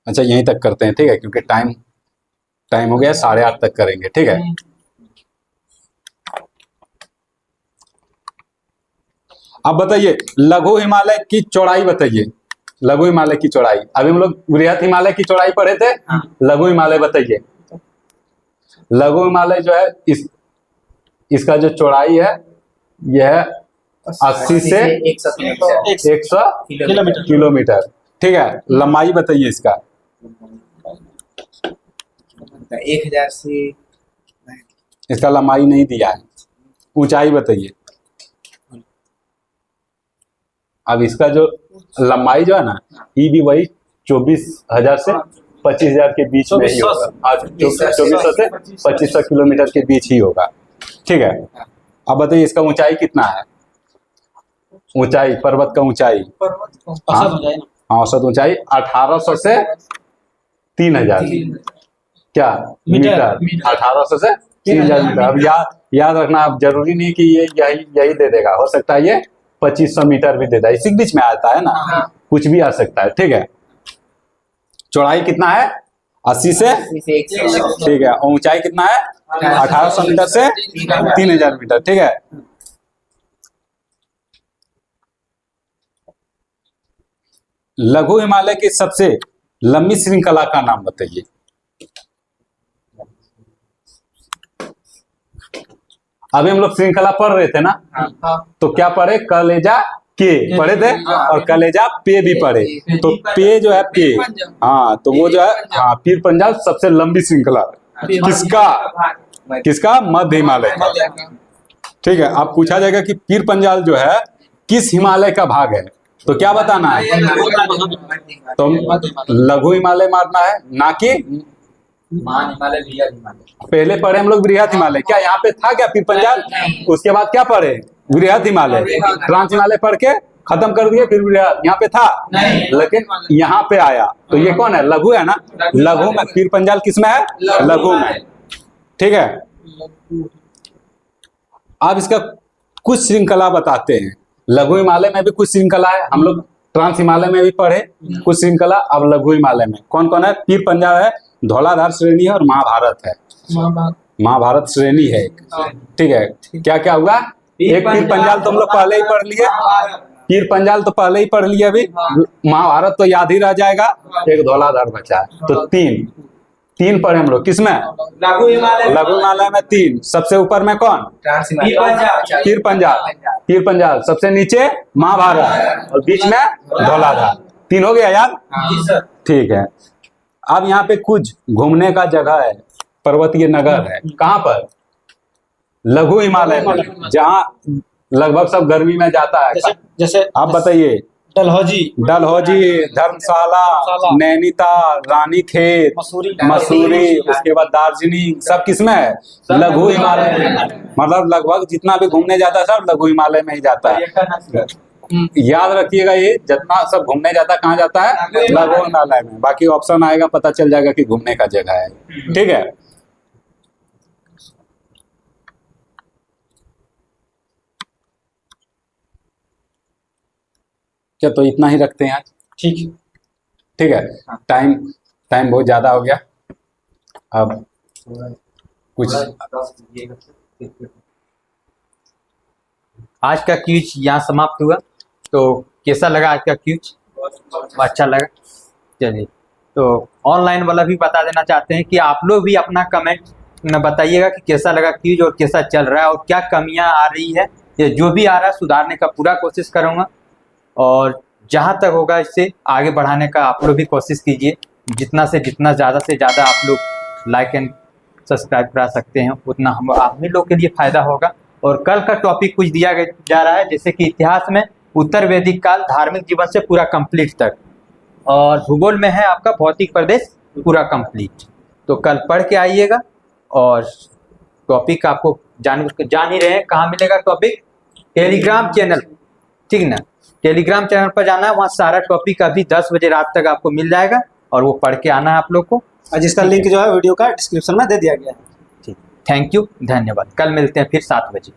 अच्छा, यहीं तक करते हैं। ठीक है, क्योंकि टाइम हो गया 8:30 तक करेंगे। ठीक है। अब बताइए लघु हिमालय की चौड़ाई बताइए। लघु हिमालय की चौड़ाई। अभी हम लोग वृहद हिमालय की चौड़ाई पढ़े थे। लघु हिमालय बताइए। लघु हिमालय जो है इसका जो चौड़ाई है यह 80 से 100 किलोमीटर। ठीक है। लंबाई बताइए इसका। 1000 से। इसका लंबाई नहीं दिया है। ऊंचाई बताइए। अब इसका जो लंबाई जो है ना, ये भी वही 24,000 से 25,000 के बीच में ही होगा। 2400 से 2500 किलोमीटर के बीच ही होगा। ठीक है। अब बताइए इसका ऊंचाई कितना है? ऊंचाई, पर्वत का ऊंचाई हाँ, औसत ऊंचाई 1800 से 3000 क्या मीटर। 1800 से 3000 मीटर। अब याद रखना, अब जरूरी नहीं कि ये यही दे देगा। हो सकता है ये 2500 मीटर भी देता है। इसी बीच में आता है ना, कुछ भी आ सकता है। ठीक है। चौड़ाई कितना है? 80 से। ठीक है। और ऊंचाई कितना है? 1800 मीटर से 3000 मीटर। ठीक है। लघु हिमालय की सबसे लंबी श्रृंखला का नाम बताइए। अभी हम लोग श्रृंखला पढ़ रहे थे ना, तो क्या पढ़े? कलेजा के पढ़े थे और कलेजा पे भी पढ़े। तो पे जो है पे, हाँ, तो वो जो है हाँ पीर पंजाल सबसे लंबी श्रृंखला किसका? मध्य हिमालय का। ठीक है। अब पूछा जाएगा कि पीर पंजाल जो है किस हिमालय का भाग है, तो क्या बताना है? तो लघु हिमालय मारना है, ना कि महान हिमालय, रियल हिमालय। पहले पढ़े हम लोग वृहत हिमालय, क्या यहाँ पे था क्या पीर पंजाल? उसके बाद क्या पढ़े? वृहत हिमालय। ट्रांस हिमालय पढ़ के खत्म कर दिए, फिर वृहत यहाँ पे था नहीं। लेकिन यहाँ पे आया। तो ये कौन है? लघु है ना, लघु में। पीर पंजाल किस में है? लघु में। ठीक है, अब इसका कुछ श्रृंखला बताते हैं। लघु हिमालय में भी कुछ श्रृंखला है, हम लोग ट्रांस हिमालय में भी पढ़े कुछ श्रृंखला। अब लघु हिमालय में कौन कौन है? पीर पंजाल है, धौलाधार श्रेणी है और महाभारत है। महाभारत श्रेणी है एक। ठीक है, क्या क्या हुआ? एक पीर पंजाल तो हम लोग पहले ही पढ़ लिए, पीर पंजाल तो पहले ही पढ़ लिए, अभी महाभारत तो याद ही रह जाएगा, एक धौलाधार बचा है। तो तीन पढ़े हम लोग। किसमें? लघु हिमालय। लघु हिमालय में 3। सबसे ऊपर में कौन? पीर पंजाल। पीर पंजाल सबसे नीचे महाभारत और बीच में धौलाधार। 3 हो गया याद? जी सर। ठीक है, अब यहाँ पे कुछ घूमने का जगह है, पर्वतीय नगर है। कहाँ पर? लघु हिमालय में, जहाँ लगभग सब गर्मी में जाता है। जैसे आप बताइए। डलहौजी, धर्मशाला, नैनीताल, रानीखेत, मसूरी, उसके बाद दार्जिलिंग, सब किसमें है? लघु हिमालय में। मतलब लगभग जितना भी घूमने जाता है सब लघु हिमालय में ही जाता है। याद रखिएगा, ये जितना सब घूमने जाता है कहाँ जाता है? लघु हिमालय में। बाकी ऑप्शन आएगा, पता चल जाएगा कि घूमने का जगह है। ठीक है, क्या तो इतना ही रखते हैं आज? ठीक है, टाइम बहुत ज्यादा हो गया। अब कुछ आज का क्यूज यहाँ समाप्त हुआ। तो कैसा लगा आज का क्यूज? अच्छा लगा। चलिए, तो ऑनलाइन वाला भी बता देना चाहते हैं कि आप लोग भी अपना कमेंट में बताइएगा कि कैसा लगा क्यूज और कैसा चल रहा है और क्या कमियां आ रही है। ये जो भी आ रहा है सुधारने का पूरा कोशिश करूँगा और जहाँ तक होगा इससे आगे बढ़ाने का आप लोग भी कोशिश कीजिए। जितना से जितना ज़्यादा से ज़्यादा आप लोग लाइक एंड सब्सक्राइब करा सकते हैं उतना हम आप ही लोग के लिए फ़ायदा होगा। और कल का टॉपिक कुछ दिया जा रहा है, जैसे कि इतिहास में उत्तर वैदिक काल, धार्मिक जीवन से पूरा कंप्लीट तक, और भूगोल में है आपका भौतिक प्रदेश पूरा कंप्लीट। तो कल पढ़ के आइएगा। और टॉपिक आपको जान ही रहे हैं कहाँ मिलेगा टॉपिक? टेलीग्राम चैनल, ठीक ना? टेलीग्राम चैनल पर जाना है, वहाँ सारा टॉपिक अभी 10 बजे रात तक आपको मिल जाएगा और वो पढ़ के आना है आप लोग को। और जिसका लिंक जो है वीडियो का डिस्क्रिप्शन में दे दिया गया है। ठीक, थैंक यू, धन्यवाद। कल मिलते हैं फिर 7 बजे।